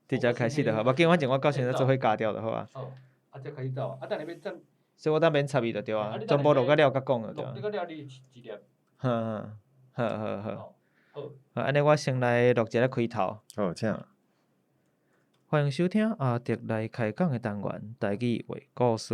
直接开始就好，无紧，反正我到现在做伙加掉就好啊。好，这开始走啊，等下要怎？所以我当免插伊就对啊，全部录到了，甲讲就对啊。录到了你几点？好，安尼我先来录一个开头。好，请。欢迎收听阿迪来开讲的单元，台语话故事。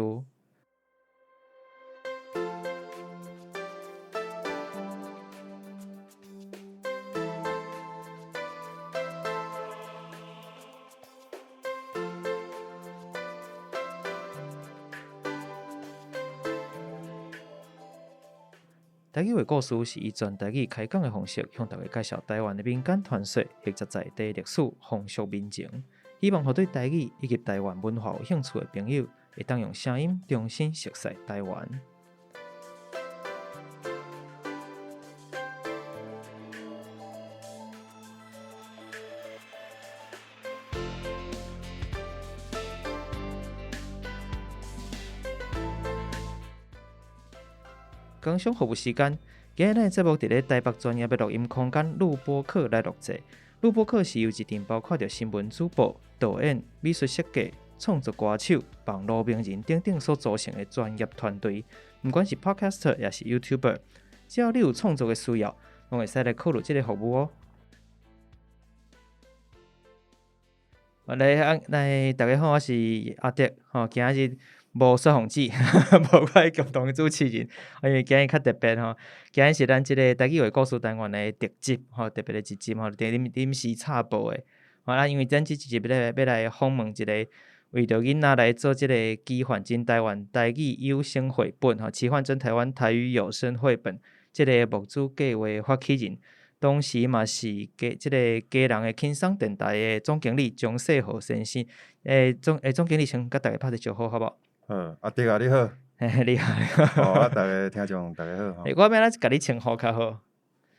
台语话故事是以全台语开讲的方式，向大家介绍台湾的民间传说、或者在地历史、风俗民情，希望互对台语以及台湾文化有兴趣的朋友，会当用声音重新熟悉台湾。工商服务时间，今日的节目伫咧台北专业的录音空间录播课来录制。录播课是由一阵包括着新闻主播、导演、美术设计、创作歌手、网络名人等等所组成的专业团队。不管是 Podcaster 也是 YouTuber， 只要你有创作的需要，拢会使来考虑这个服务哦。来，大家好，我是阿迪，今日无说谎子，无我的共同主持人，因为今日较特别吼，今日是咱即个台语话故事单元的特辑特别的一集临时插播的。因为咱即一集要来访问一个为着囡仔来做即个奇幻真台湾台语有声绘本奇幻真台湾台语有声绘本，即个募资计划发起人。同时嘛是即个家人的轻松电台的总经理钟世豪先生，总经理先甲大家拍个招呼，好无？阿迪啊，你好。你好。大家听众大家好。我要甲你称呼较好，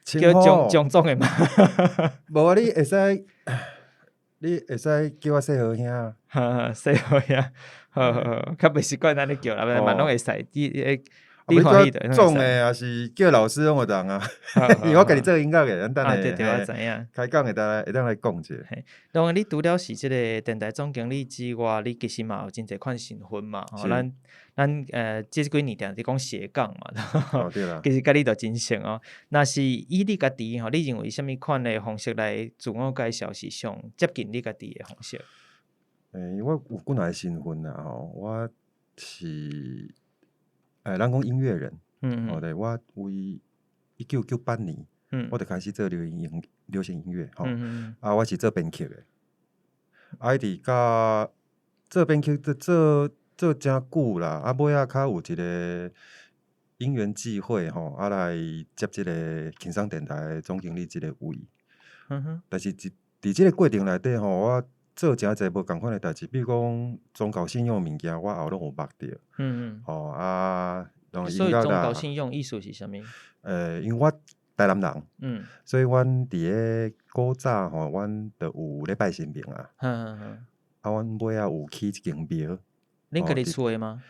叫钟总的嘛。无啊，你会使叫我世豪兄啊。世豪兄，好，较袂习惯安尼叫啦，嘛拢会使。你欢喜的，总的也是叫老师拢会当啊，因为我家己做音乐的，咱等下对，我知影。开讲会当来讲者。当然，你除了是即个电台总经理之外，你其实嘛有真侪款身份嘛。咱即几年定伫讲斜杠嘛。对啦。其实甲你就真像哦。若是以你家己你认为什么款的方式来自我介绍是上接近你家己的方式？因为我有几个身份啦我是。咱讲音乐人，对，我为1998年，我就开始做流行音乐，我是做编曲的，一直到做编曲做真久啦，尾较有一个因缘际会来接这个轻松电台总经理这个位，但是伫这个过程内底我做真侪无共款的代志，比如讲宗教信仰物件，我后拢有捌到。所以宗教信仰意思是啥物？因为我台南人，所以阮伫个古早阮就有咧拜神明啊。阮尾仔有起一间庙。恁家己厝的吗？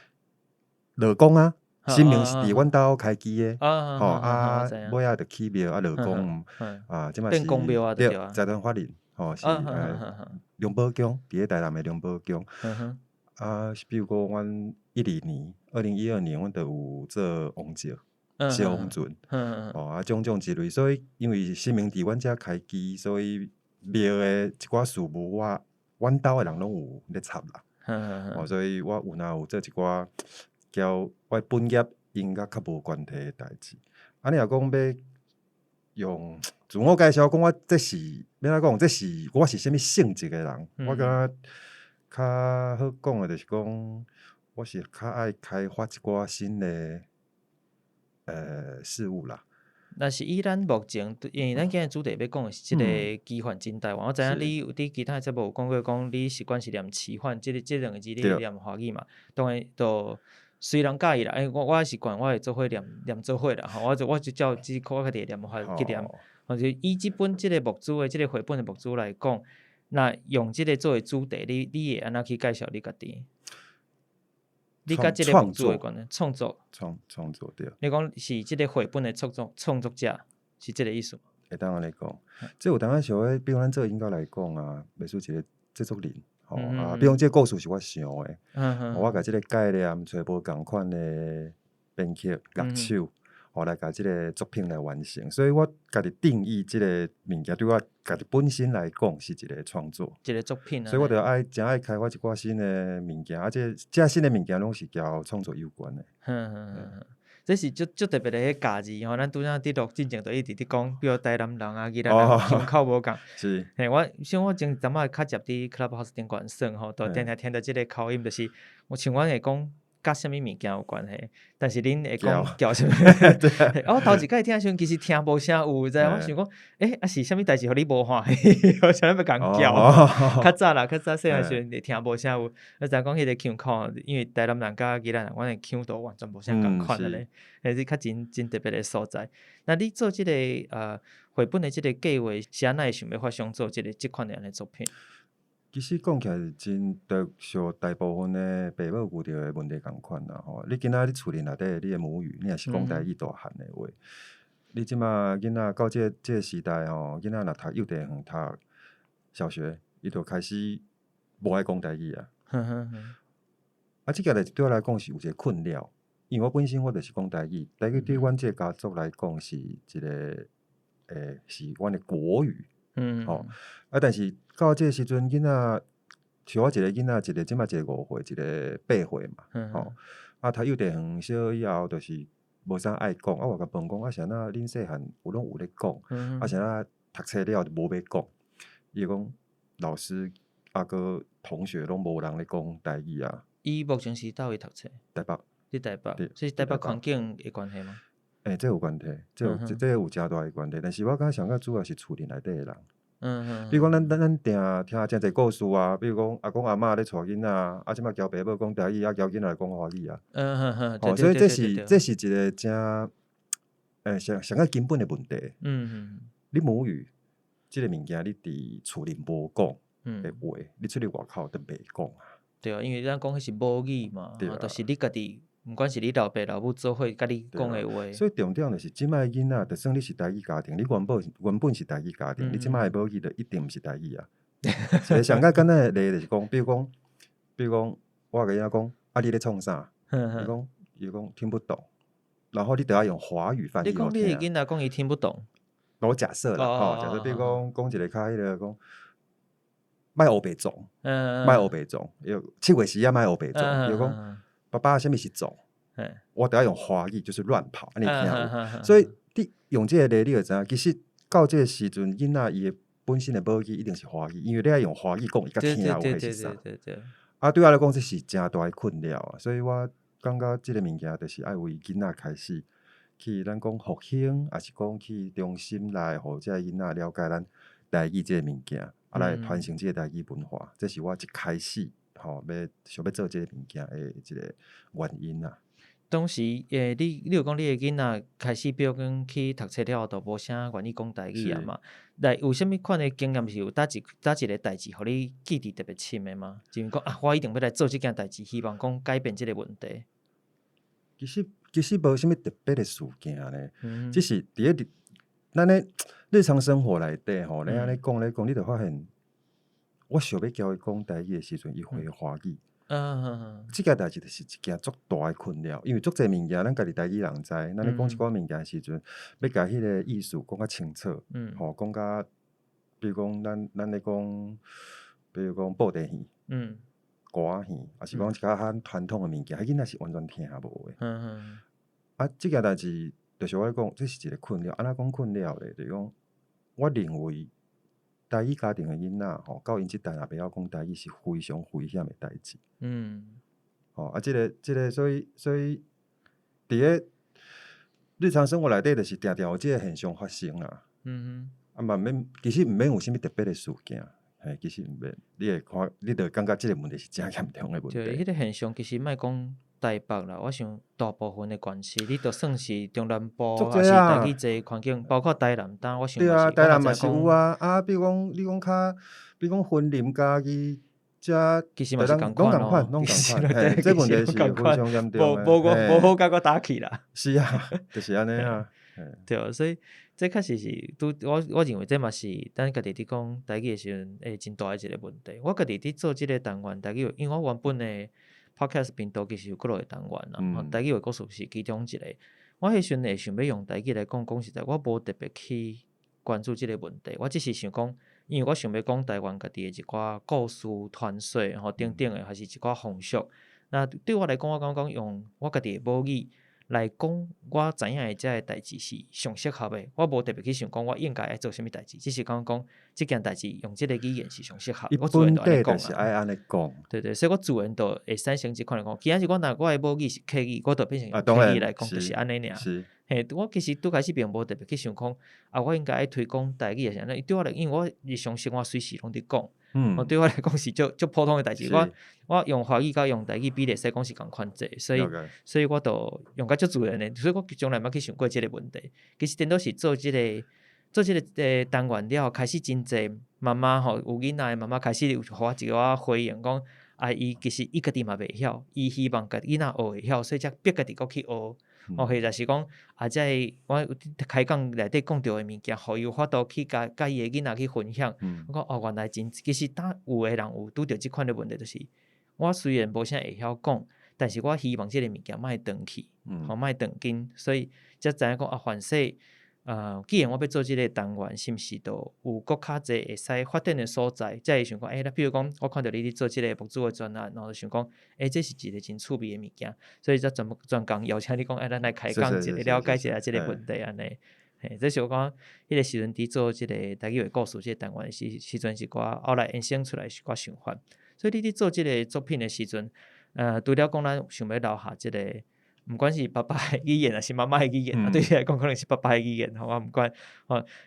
罗公啊，神明是伫阮兜开基的。尾仔就起庙罗公即嘛是变公庙啊，对啊。财团法人是龙宝宫，伫个台南的龙宝宫。比如讲阮2012年，阮就有做王者、小王船，种之类。所以因为神明伫阮遮开基，所以庙的一寡事务，阮兜的人拢有咧插啦。所以我有做一寡交我本业应该较无关系的代志。安尼若讲要用自我介绍，讲我这是要怎讲？我是啥物性质的人？我感觉较好讲的，就是讲我是较爱开发一寡新的事物啦。但是以咱目前，因为咱今日主题要讲的是即个奇幻真台湾。我知影你有伫其他节目有讲过，讲你习惯是念奇幻，即两个字你念华语嘛。当然，就虽然介意啦，我习惯我会做伙念做伙啦。我就照我家己念法去念。就以即本即个木子的即个绘本的木子来讲，那用即个作为主题，你会安怎去介绍你家己？你甲即个木子的关系，创作对。你讲是即个绘本的创作者，是即个意思吗？会当安尼讲，即有当仔想比如咱做音乐来讲啊，袂输一个制作人，比如这个故事是我想的，我甲这个概念找无共款的编剧、乐手，来甲这个作品来完成。所以我家己定义这个物件，对我家己本身来讲是一个创作，一个作品。所以我就真爱开发一寡新的物件，这新的物件拢是交创作有关的。这是足特别的迄价值吼，咱拄仔伫录进前就一直伫讲，比如台南人啊、宜兰人腔口无共。是。我前阵仔较接伫 Clubhouse 顶管耍吼，都定定听到即个口音，就是像阮会讲甲啥物物件有关系，但是恁会讲叫啥物？我头一摆听时阵其实听无啥有，知我想讲，是啥物代志，互你无欢喜，我想要共叫。较早细汉时阵听无啥有，我知讲迄个腔口，因为台南人甲宜兰人，阮的腔都完全无啥共款的咧，迄是较真特别的所在。那你做即个绘本的即个计划，是安怎会想要发想做即款的作品？其实讲起来是真像大部分的爸母遇到的问题共款啦吼。你今仔日厝里内底你的母语，你也是讲台语大汉的话，你即马囡仔到这个时代吼，囡仔若读幼稚园、读小学，伊就开始无爱讲台语啊。即个代志对我来讲是有一个困扰，因为我本身我就是讲台语，台语对阮这个家族来讲是一个是阮的国语。但是到这个时阵，囡仔像我一个囡仔，即摆一个5岁，一个8岁嘛，读幼稚园小以后，就是无啥爱讲。我甲问讲，是安那恁细汉拢有咧讲，是安那读册了就无要讲。伊就讲老师个同学拢无人咧讲台语啊。伊目前是倒位读册？台北。伫台北，所以台北环境的关系吗？这有关系，这有诚大的关系。但是我感觉上较主要是厝里内底的人。比如讲，咱定听真侪故事啊，比如讲阿公阿嬷咧带囡仔，即摆交爸母讲台语，交囡仔来讲华语啊。所以这是一个真上较根本的问题。你母语即个物件，你伫厝里无讲的话，你出去外口就袂讲啊。对啊，因为咱讲迄是母语嘛，就是你家己。毋管是你老爸老母做伙甲你讲的话，所以重点就是即摆囡仔，就算你是台语家庭，你原本是台语家庭，你即摆的母语就一定毋是台语啊。所以上较简单的例就是讲，比如讲，我甲囡仔讲，你咧创啥？伊讲听不懂，然后你就要用华语翻译。你讲你的囡仔讲伊听不懂，我假设啦，假设比如讲一个较迄个讲，卖黑白种，卖黑白种，7月时卖黑白种，比如讲。爸爸什么是种？我都要用华语，就是乱跑，你听。所以你用这个例，你就知影，其实到这个时阵，囡仔伊的本身的母语一定是华语，因为你要用华语讲，伊较听有迄是啥。对我来讲，这是真大的困扰啊。所以我感觉这个物件，就是爱为囡仔开始去咱讲复兴，还是讲去中心来，互这囡仔了解咱台语这个物件，来传承这个台语文化。这是我一开始。想要做这个物件的一个原因啊。当时你有讲你的囡仔开始比如讲去读册了后，都无啥愿意讲台语啊嘛？来有啥物款的经验是有搭一个代志，互你记忆特别深的吗？就是讲我一定要来做这件代志，希望讲改变这个问题。其实无啥物特别的事件咧，只是伫咱的日常生活内底吼，你安尼讲，你就发现。我想要教伊讲台语的时阵，伊会华语。即件代志就是一件足大的困扰，因为足侪物件，咱家己台语人知，咱咧讲一寡物件的时阵，要甲迄个意思讲较清楚。讲甲，比如讲咱咧讲，比如讲布袋戏、歌戏，还是讲一寡较传统的物件，迄囡仔是完全听无的。即件代志就是我讲，这是一个困扰。安怎讲困扰咧？就是讲，我认为。台语家庭的囡仔到因即代也袂晓讲台语是非常危险的代志。即个所以伫个日常生活内底，就是定定有即个现象发生啦。其实毋免有啥物特别的事件，其实毋免，你会看，你就感觉即个问题是真严重的问题。对，迄个现象其实莫讲台北啦，我想大部分的县市，你都算是中南部还是台语侪环境，包括台南，但我想对啊，台南嘛是有啊。比如讲你讲较，比如讲婚林家己，其实嘛是共款咯，拢共款。这问题是非常严重的。无好甲我打起啦。是啊，就是安尼啊。对，所以这确实是我认为这嘛是咱家己伫讲台语的时阵会真大的一个问题。我家己伫做即个单元台语，因为我原本的 podcast 频道其实有几落个单元啦，台语的故事是其中一个。我迄时阵会想要用台语来讲实在，我无特别去关注即个问题，我只是想讲，因为我想要讲台湾家己的一寡故事传说等等的，还是一寡风俗。那对我来讲，我感觉用我家己的母语来讲，我知影的遮个代志是上适合的。我无特别去想讲我应该爱做啥物代志，只是讲即件代志用即个语言是上适合。我自然就安尼讲是爱安尼讲。对，所以我自然就会产生即款来讲。既然是我的母语是客语，我就变成用客语来讲，就是安尼尔。嘿，我其实拄开始并无特别去想讲我应该爱推广台语啥，对我来，因为我日常生活随时拢伫讲。对我来讲是足普通的代志，我用华语甲用台语比例使讲是共款济，所以我就用甲足自然的，所以我从来毋捌去想过即个问题。其实顶多是做即个单元了，开始真济妈妈有囡仔的妈妈开始有互我一个回应讲伊其实伊家己嘛袂晓，伊希望家囡仔学会晓，所以才逼家己搁去学。或者是讲在我开讲内底讲到的物件，互伊有法度去甲伊的囡仔去分享。我讲原来真其实有的人有拄着即款的问题，就是我虽然无啥会晓讲，但是我希望即个物件莫断去，莫断根，所以才知影讲凡说既然我要做即个单元，是毋是都有搁较济会使发展的所在？才会想讲比如讲我看到你伫做即个博主的专案，然后就想讲这是一个真趣味的物件，所以才专工邀请你讲咱来开讲一个了解一下即个问题安尼。这是我讲迄个时阵伫做即个台语的故事即个单元时阵是我后来衍生出来是我想法。所以你伫做即个作品的时阵，除了讲咱想要留下即个。毋管是爸爸的语言还是妈妈的语言，对你来讲可能是爸爸的语言，我毋管。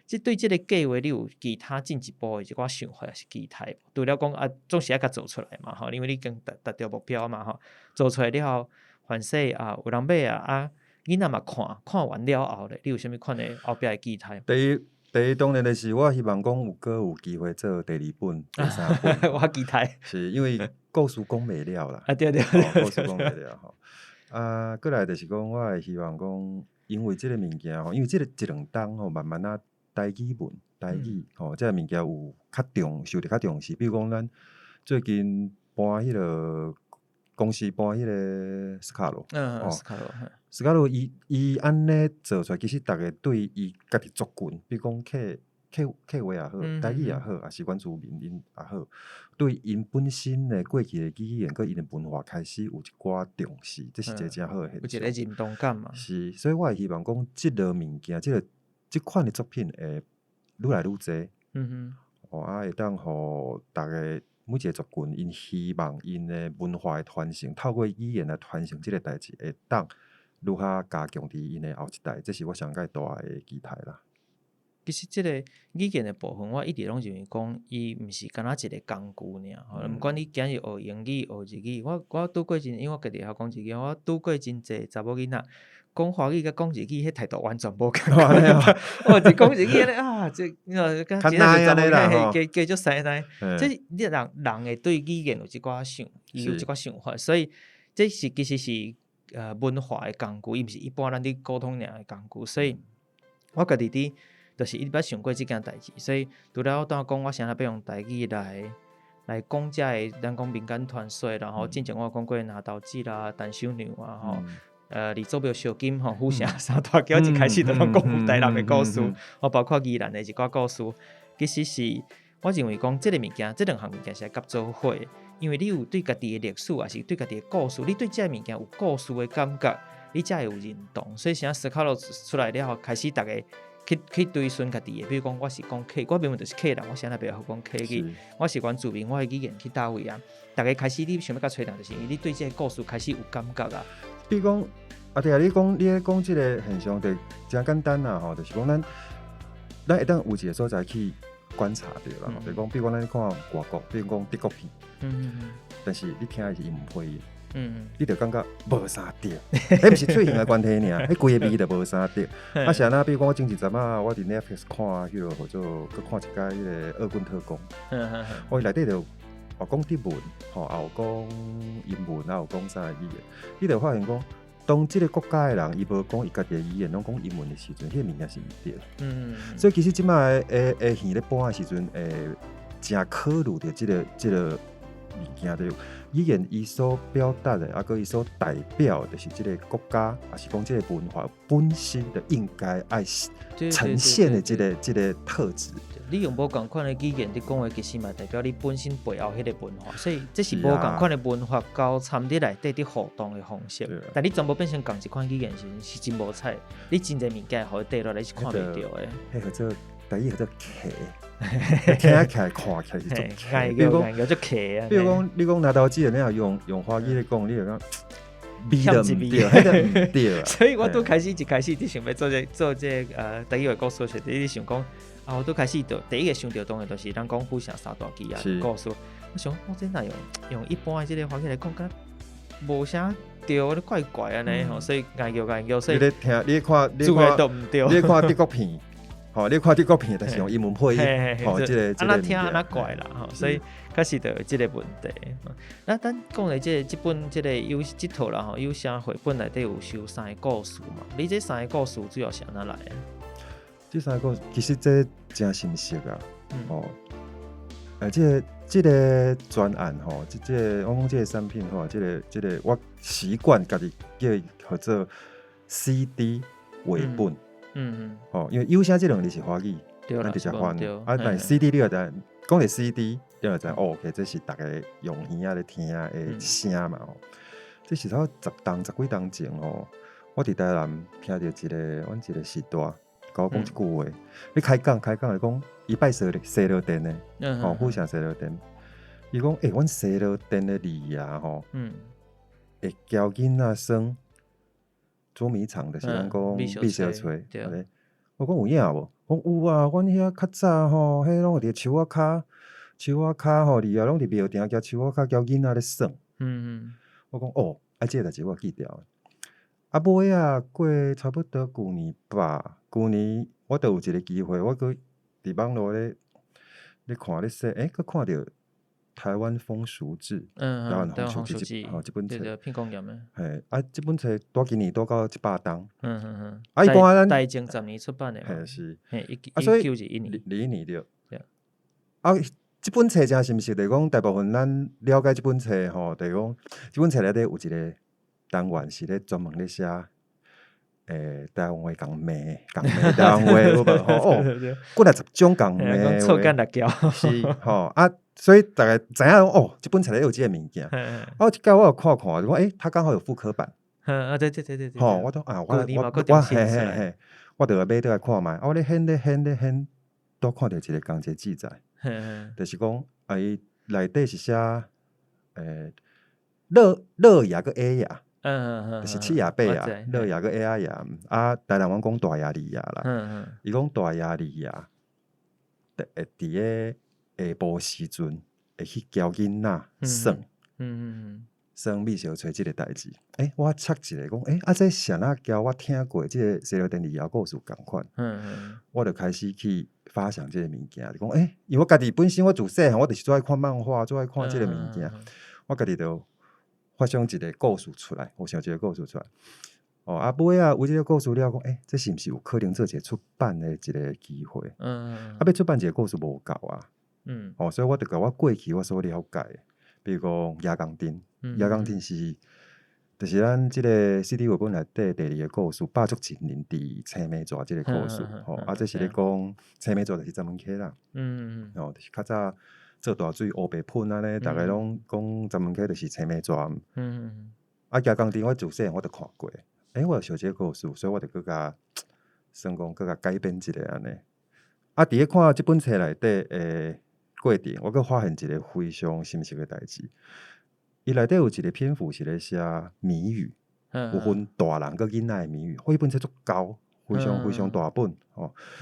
即对即个计划，你有其他进一步的一寡想法还是期待？除了讲总是要甲做出来嘛，因为你已经达到目标嘛，做出来了后，凡说有人买囡仔嘛看完了后咧，你有啥物款的后壁的期待？第一当然就是我希望讲有机会做第2本、第3本。我期待，是因为故事讲袂了啦。对，故事讲袂了吼。过来就是讲，我会希望讲，因为即个物件因为即个一两冬慢慢台语文、台语即个物件有受到较重视。比如讲，咱最近搬迄个公司搬迄个斯卡罗，斯卡罗伊安尼做出来，其实逐个对伊家己族群，比如讲客话也好，台语也好，还是原住民因也好，对因本身的过去的语言，佮因的文化开始有一寡重视，这是一个真好的现象。有一个认同感嘛。是，所以我会希望讲，即个物件，即款的作品会愈来愈济。会当互逐个每一个族群，因希望因的文化的传承，透过语言来传承即个代志，会当愈较加强伫因的后一代，这是我上介大的期待啦。其实即个语言的部分，我一直拢认为讲，伊毋是干那一个工具尔。毋管你今日学英语、学日语，我拄过因为我家己晓讲日语，我拄过真济查某囡仔讲华语甲讲日语，迄态度完全无共款。一讲日语咧即真查某囡加足生奶。即人会对语言有一寡想法，所以这是其实是文化的工具，伊毋是一般咱伫沟通尔的工具。所以我家己伫。就是一直捌想过即件代志，所以除了我当讲我想要用台语来讲遮个咱讲民间传说，然后之前我讲过拿刀子啦、陈小娘李祖庙小金虎城三大桥一开始就拢讲台南的故事，包括宜兰的一寡故事，其实是我认为讲即个物件，即两项物件是会合做伙，因为你有对家己的历史，还是对家己的故事，你对遮个物件有故事的感觉，你才会有认同。所以现在思考了出来了后，开始大家。去对顺家己的，比如讲我是讲客，我明明就是客人，我现在袂晓讲客语，我是原住民，我的语言去倒位啊？大家开始你想要甲吹人，就是因为你对这个故事开始有感觉啊。比如讲，对啊，你讲这个现象，就真简单啦吼，就是讲咱会当有一个所在去观察到啦，就是讲，比如讲咱看外国，比如讲德国片，但是你听的是伊唔会的。你就感觉无啥对，迄毋是喙型的关系尔，迄规个味就无啥对。像比如讲我前一阵我伫 Netflix 看迄个叫做，佮看一家迄个恶棍特工，我内底就讲德文，也有讲英文，也有讲啥语言，你就发现讲，当即个国家的人伊无讲伊家己的语言，拢讲英文的时阵，迄个物件是毋对。所以其实即摆的戏咧播的时阵，真考虑着即个物件的语言，伊所表达的，佮伊所代表的，就是即个国家，还是讲即个文化本身的应该爱呈现的即个特质。你用无共款的语言，你讲的其实嘛代表你本身背后迄个文化，所以这是无共款的文化交掺伫内底伫互动的方式。但你全部变成共一款语言是真无彩，你真侪物件互伊缀落来是看袂到的。迄叫做台语叫做客，听起来看起来是种客。比如讲，你讲拿刀子，你若用华语来讲，你就讲。味就唔对，迄个唔对啊！所以我都开始就想要做这台语的故事时，你想讲我都开始就第一个想到当然就是咱讲虎城三大基啊故事。我想我真係用一般的这个华语来讲，敢无啥对，我都怪怪安尼吼，所以研究，所以你听，你看都唔对，你看德国片。你看德国片，但是用英文配音，即个安那听安那怪啦，所以开始就有即个问题。那咱讲的即本即个即套啦，有声绘本内底有收3个故事嘛？你这3个故事主要是安怎来的？这3个故事其实这真新鲜啊，即个专案吼，我讲即个产品吼，即个我习惯家己叫做 CD 绘本。因为有声这两字是华语，咱直接翻。但 CD 你就知，讲起 CD， 你就知OK， 这是大家用耳仔咧听的声嘛。这是到10几档前我伫台南听到阮一个师大，甲我讲一句话，你开讲就讲，伊拜西螺店的，虎城西螺店，伊讲阮西螺店的字啊，会教囡仔耍。捉迷藏就是咱讲碧小吹，我讲有影无？讲有啊，阮遐较早吼，迄拢有伫树仔骹吼，哩啊，拢伫庙埕交树仔骹交囡仔咧耍。我讲这个代志我记掉。尾啊，过差不多旧年吧，旧年我都有一个机会，我搁伫网络咧看咧说，搁看到。台湾风俗志，台湾风俗志，这本册，品公业的。这本册大今年到100档。一般咱大正10年出版的嘛。是。所以21年。21年对。这本册真是毋是？就是讲大部分咱了解这本册吼，就是讲这本册内底有一个单元是咧专门咧写，台湾话讲骂台湾话有无？过来10种讲骂。讲臭干辣椒。是吼所以大家知影这本册里有这个物件。我一我有看，就讲它刚好有复刻版。对。我都我就要买倒来看卖。我咧显，都看到一个同一个记载，就是讲伊内底是写乐牙个 A 牙，就是七牙八牙，乐牙个 A 牙台南阮讲大牙二牙啦。伊讲大牙二牙，伫个。下晡时阵会去教囡仔耍米小吹这个代志。我测一个讲，这谁啊教我听过这个西螺店里故事同款。我就开始去发想这个物件，就讲因为我家己本身我自细汉我就是最爱看漫画，最爱看这个物件。我家己就发想一个故事出来，我想一个故事出来。尾啊，有这个故事了，讲这是毋是有可能做一个出版的一个机会？要出版一个故事无够啊。所以我就甲我过去我所了解的，比如讲亚钢钉，就是咱即个 CD 绘本内底第2个故事，百足真人伫青梅蛇即个故事，这是咧讲青梅蛇就是专门客啦，就是较早做大水乌白喷安尼，大家拢讲专门客就是青梅蛇，亚钢钉我自细我都看过，我有想即个故事，所以我就搁甲算讲搁甲改编一下安尼，伫咧看即本册内底过程，我阁发现一个非常深刻的代志。伊内底有一个篇幅是咧写谜语，有分大人佮囡仔的谜语。迄本册足厚，非常大本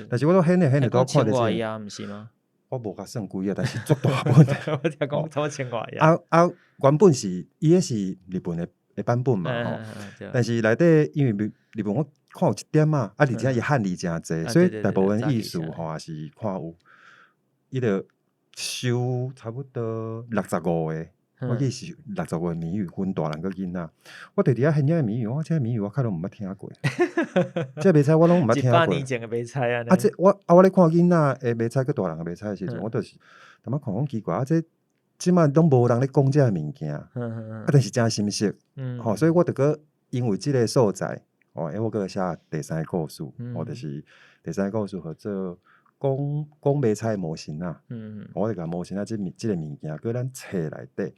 但是我都显都看得千外页，毋是吗？我无甲算几但是足大本。我听讲差不多千外页。原本是伊是日本的版本嘛但是内底因为日本我看有一点嘛，而且伊汉字真济，所以大部分意思也是看有，伊就收差不多65个我记是60岁谜语分大人个囡仔。我对伫遐现在谜语，这谜语我较拢毋捌听过。这卖菜我拢毋捌听过。100年前的卖菜啊！这我咧看囡仔诶卖菜个大人个卖菜的时阵，我就是感觉看讲奇怪，这即摆拢无人咧讲这物件，但是真新鲜。所以我就个因为即个所在，我个写第3个故事，就是第3个故事或者讲卖菜模型啊。我就甲模型啊，即个物件，搁咱册内底。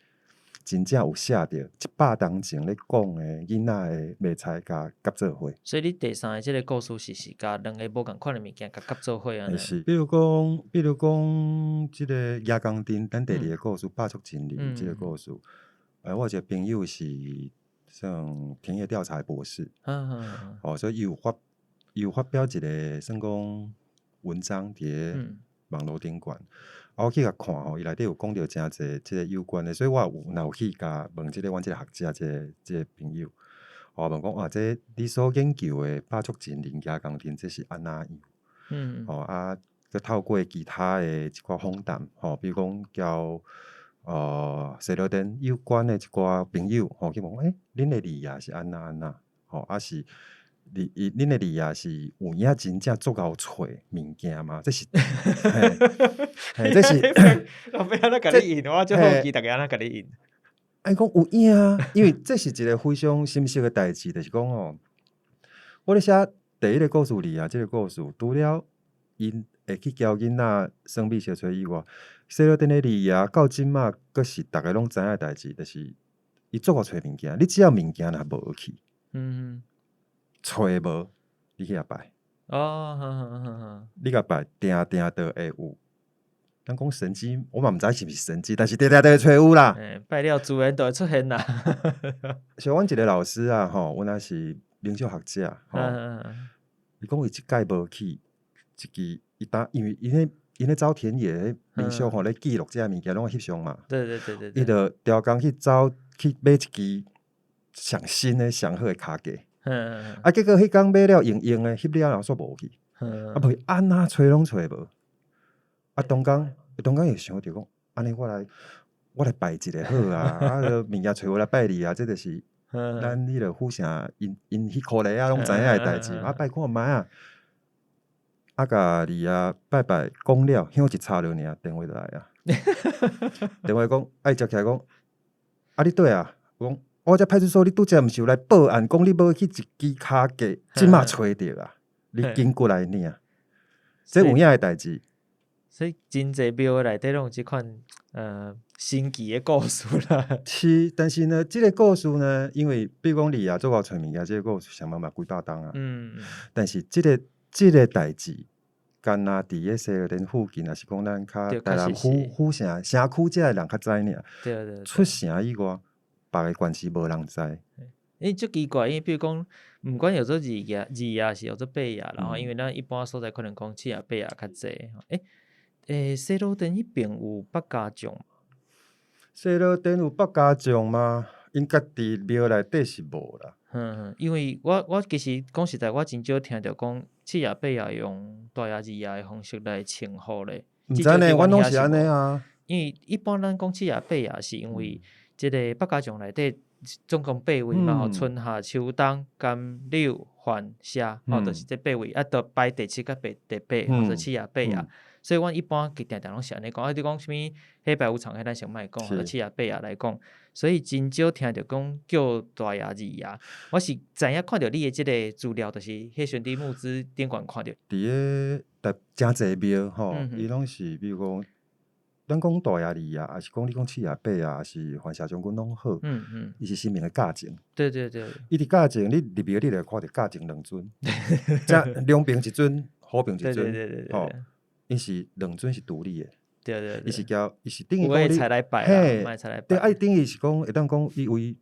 真正有写着100当前咧讲诶囡仔诶卖菜甲夹做伙。所以你第3个即个故事是甲2个无共款诶物件甲夹做伙安尼。是，比如讲，即个叶公丁，咱第2个故事百足真理即个故事。我有一个朋友是算田野调查博士，所以伊有发表一个算讲文章伫网络顶管。我去甲看伊内底有讲到诚济即个有关的，所以我有去甲问即个阮即个学者即个朋友，问讲这你所研究的百足真理叶公丁，这是安那样？佮透过其他的一寡访谈，比如讲交西罗登有关的一寡朋友，去问恁的字也是安那，是。恁的字也是有影真正足够找物件嘛？这是，这是。我要安怎甲你印？我最好奇大家安怎甲你印。讲有影啊，因为这是一个非常深刻的代志，就是讲我咧写第1个故事里啊，这个故事除了因会去教囡仔算命小吹以外，西罗登的字啊，到即马阁是大家拢知影的代志，就是伊足够找物件，你只要物件若无去，找无，你去遐拜。你甲拜，定都会有。咱讲神迹，我嘛毋知是毋是神迹，但是定都会找有啦。拜了自然都会出现啦。像阮一个老师啊，阮也是灵修学者，伊讲伊一届无去，因为因咧走田野民宿咧记录这物件拢翕相嘛。对。伊就调工去走去买一支上新的上好的骹架。结果迄工买了用的翕了后煞无去，袂安那找拢找无。当工又想着讲，安尼我来拜一个好啊，物件找我来拜你啊，这就是咱迄个府城因迄箍咧啊，拢知影的代志。拜看卖啊，甲你啊拜讲了，响一插落尔，电话就来啊。电话讲，接起来讲，你对啊？讲。我这派出所，你拄则毋是有来报案，讲你无去一支骹架，即马找着啊！你紧过来领，这有影的代志。所以真济庙内底拢有即款神奇的故事啦。是，但是呢，这个故事呢，因为比如讲你啊，做到找物件，这个故事想办法几百档啊。但是这个代志，干那伫个西螺镇附近，也是讲咱较台南府城区这人较知尔。对。出城以外。别个关系无人知，足奇怪，因为比如讲，毋管有做字啊，是有做八亚，然后因为咱一般所在可能讲七亚八亚较济。西螺镇迄边有北家将吗？西螺镇有北家将吗？因家己庙内底是无啦。因为我其实讲实在，我真少听着讲七亚八亚用大亚二亚的方式来称呼咧。毋知呢，阮拢是安尼啊。因为一般咱讲七亚八亚是因为。即个北家将内底总共8位嘛，春夏秋冬甘柳旱夏，就是这8位，到排第7甲第8，或者7亚8亚。所以阮一般定定拢是安尼讲，你讲啥物黑白无常，迄咱先莫讲，或者7亚8亚来讲。所以真少听着讲叫大亚二亚。我是知影看着你的即个资料，就是迄选地募资顶管看着。伫个诚济庙伊拢是比如讲。咱讲大亚二亚，还是讲你讲7亚8亚，还是番社将军拢好。伊是神明的驾前。对。伊伫驾前，你入庙你就看着驾前2尊，两边一尊，好边一尊。对。因是2尊是独立的。对。伊是等于讲你才来拜啦，才来拜。对，等于是讲会当讲伊为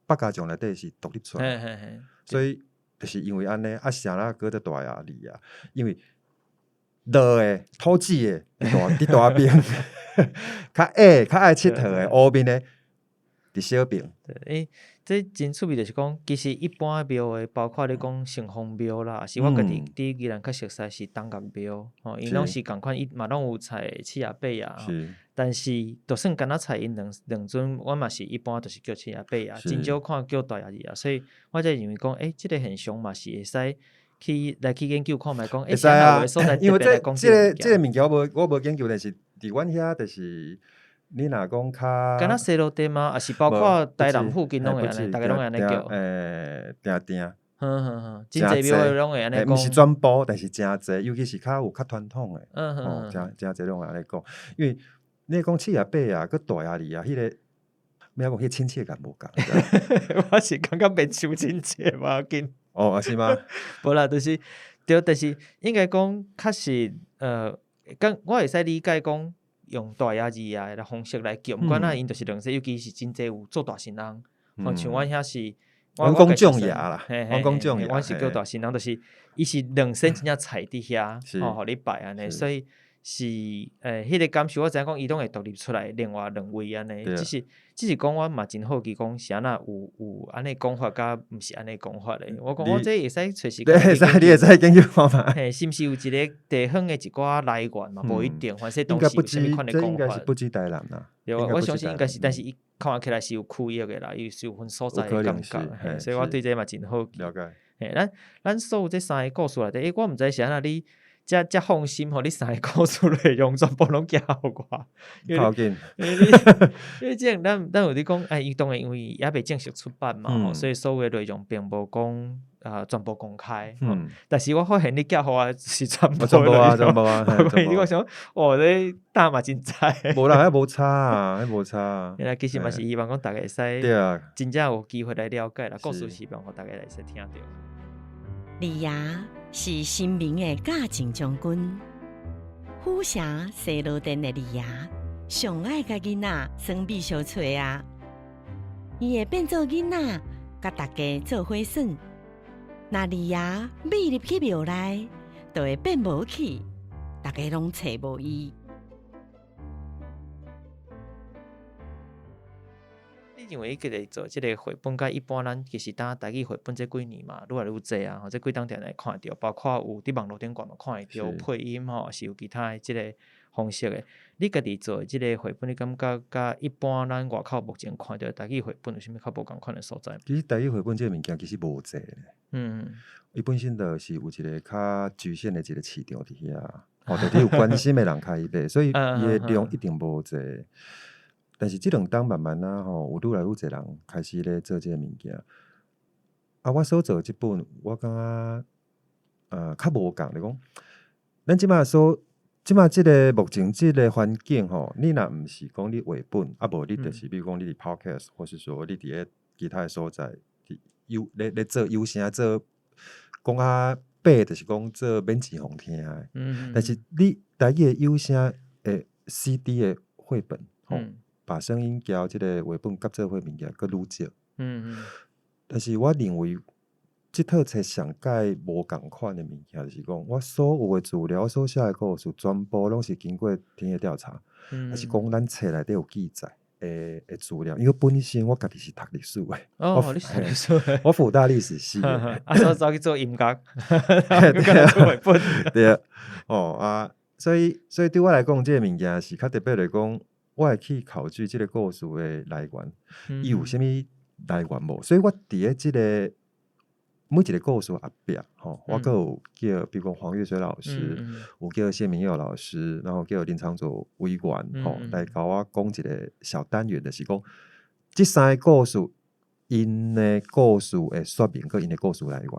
北家将内底是独立出来。所以就是因为安尼，啥啦搁在大亚二亚，因为。落的土质的伫大边，较爱佚佗的乌面的，伫小坪。对，这真趣味，就是讲，其实一般的庙诶，包括你讲城隍庙啦，是我家己伫宜兰较熟悉是东岳庙，吼，因拢是共款，伊嘛拢有菜七爷八爷，但是就算干那菜因两尊，我嘛是一般都是叫七爷八爷，真少看叫大爷二爷，所以我才认为讲，即个现象嘛是会使去研究看觅讲，会使啊，因为这个物件我无研究，但是伫阮遐就是。你若讲较，敢若西路店吗？还是包括台南附近拢会安尼，大家拢会安尼叫。定。真侪庙拢会安尼讲。毋是全部，但是真侪，尤其是有较传统诶。真侪拢会安尼讲，因为你讲七爷八爷，佮大爷二爷，迄个咩讲，迄亲切感无共。我是感觉袂伤亲切嘛，紧。哦，是吗？无啦，就是对，但是应该讲确实，我会使理解讲。用大爷二爷的方式来叫，毋管那因就是两世，尤其是真侪有做大神人，像阮遐是，阮讲种爷啦，阮讲种爷，阮是叫大神人，就是伊是两身真正菜伫遐，互你拜安尼，所以是迄个感受，我知影讲伊拢会独立出来，另外两位安尼，只是讲我嘛真好奇讲是安那有安尼讲法，甲毋是安尼讲法咧。我讲我这会使找时间，你会使研究看嘛？嘿，是毋是有一个地方的一寡来源嘛？无一定，反正东西有啥物款的讲法。应该是不止台南啦。对，我相信应该是，但是伊看起来是有区域的啦，伊是有分所在的感觉，所以我对这嘛真好奇。了解。嘿，咱所有这三个故事内底，我毋知是安那你。遮放心，互你三个故事内容全部拢寄互我，因为这样咱有伫讲，伊当然因为也未正式出版嘛，所以所有的内容并无讲全部公开。但是我发现你寄互我是全部啊。你我想，你大嘛真知。无啦，迄无差啊，迄无差啊。原来其实嘛是希望讲大家会使，真正有机会来了解啦，故事希望互大家会使听到。二爷是新明的嘉靖将军，府城西路店的二爷上爱甲囡仔耍美小吹啊！伊会变做囡仔，甲大家做伙耍。那二爷美入去庙内，就会变无去，大家拢找无伊。你认为伊个做即个绘本，甲一般咱其实当台语绘本这几年嘛，愈来愈济啊，或者几当电来看到，包括有伫网络顶管嘛看会到配音吼，是有其他的即个方式的。你家己做即个绘本，你感觉甲一般咱外口目前看到台语绘本有啥物较无共款的所在？其实台语绘本这个物件其实无济咧。伊本身就是有一个较局限的一个市场伫遐，就有关心的人开卖，所以伊的量一定无济。但是即两当慢慢啊，有愈来愈侪人开始咧做即个物件。我所做即本，我感觉较无共咧讲。咱即马即个目前即个环境你若毋是讲你绘本，无你就是比如讲你伫 podcast， 或是说你伫咧其他的所在，咧做有声做讲白，就是讲做免钱互听的。但是你台语的有声的 CD 的绘本，把声音交即个绘本甲做伙物件，佫愈少。但是我认为，即套册上界无共款的物件，就是讲我所有的资料、所写的故事，全部拢是经过田野调查，还是讲咱册内底有记载的资料。因为本身我家己是读历史的，你是历史的，我辅大历史系的，所以走去做音乐，做绘本。对所以对我来讲，即个物件是较特别来讲。我会去考据即个故事的来源，伊有啥物来源无？所以我伫咧即个每一个故事后壁，我阁有叫，比如讲黄月水老师，有叫谢明佑老师，然后叫林长佐委员，来甲我讲一个小单元，就是讲即三个故事，因的故事的说明，佮因的故事来源。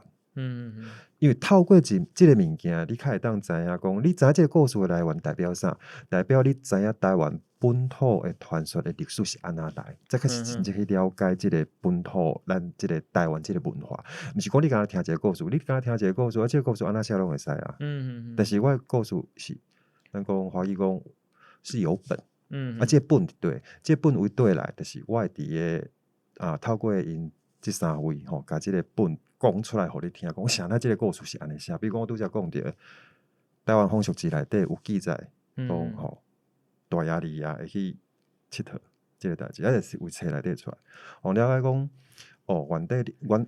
因为透过即个物件，你较会当知影讲，你知影即个故事的来源代表啥？代表你知影台湾本土的传说的历史是安那来，才开始真正去了解即个本土，咱即个台湾即个文化。毋是讲你敢若听一个故事，你敢若听一个故事，即个故事安那写拢会使啊。但是我的故事是，咱讲华语讲是有本，即个本对，即个本为对来，就是我会伫个透过因即三位甲即个本。讲出来，互你听，讲啥？那即个故事是安尼写。比如讲，我拄则讲着台湾风俗志内底有记载，讲大爷二爷会去佚佗，即个代志，就是为册内底出来，互了解讲，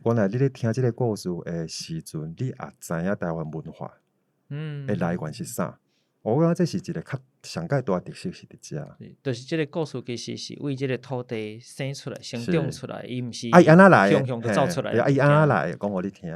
原来你咧听即个故事的时阵，你也知影台湾文化的来源是啥。我感觉这是一个较上界大特色是伫遮。就是即个故事其实是为即个土地生出来、生长出来，伊毋是安怎来雄雄就走出来。伊安怎来？讲互你听。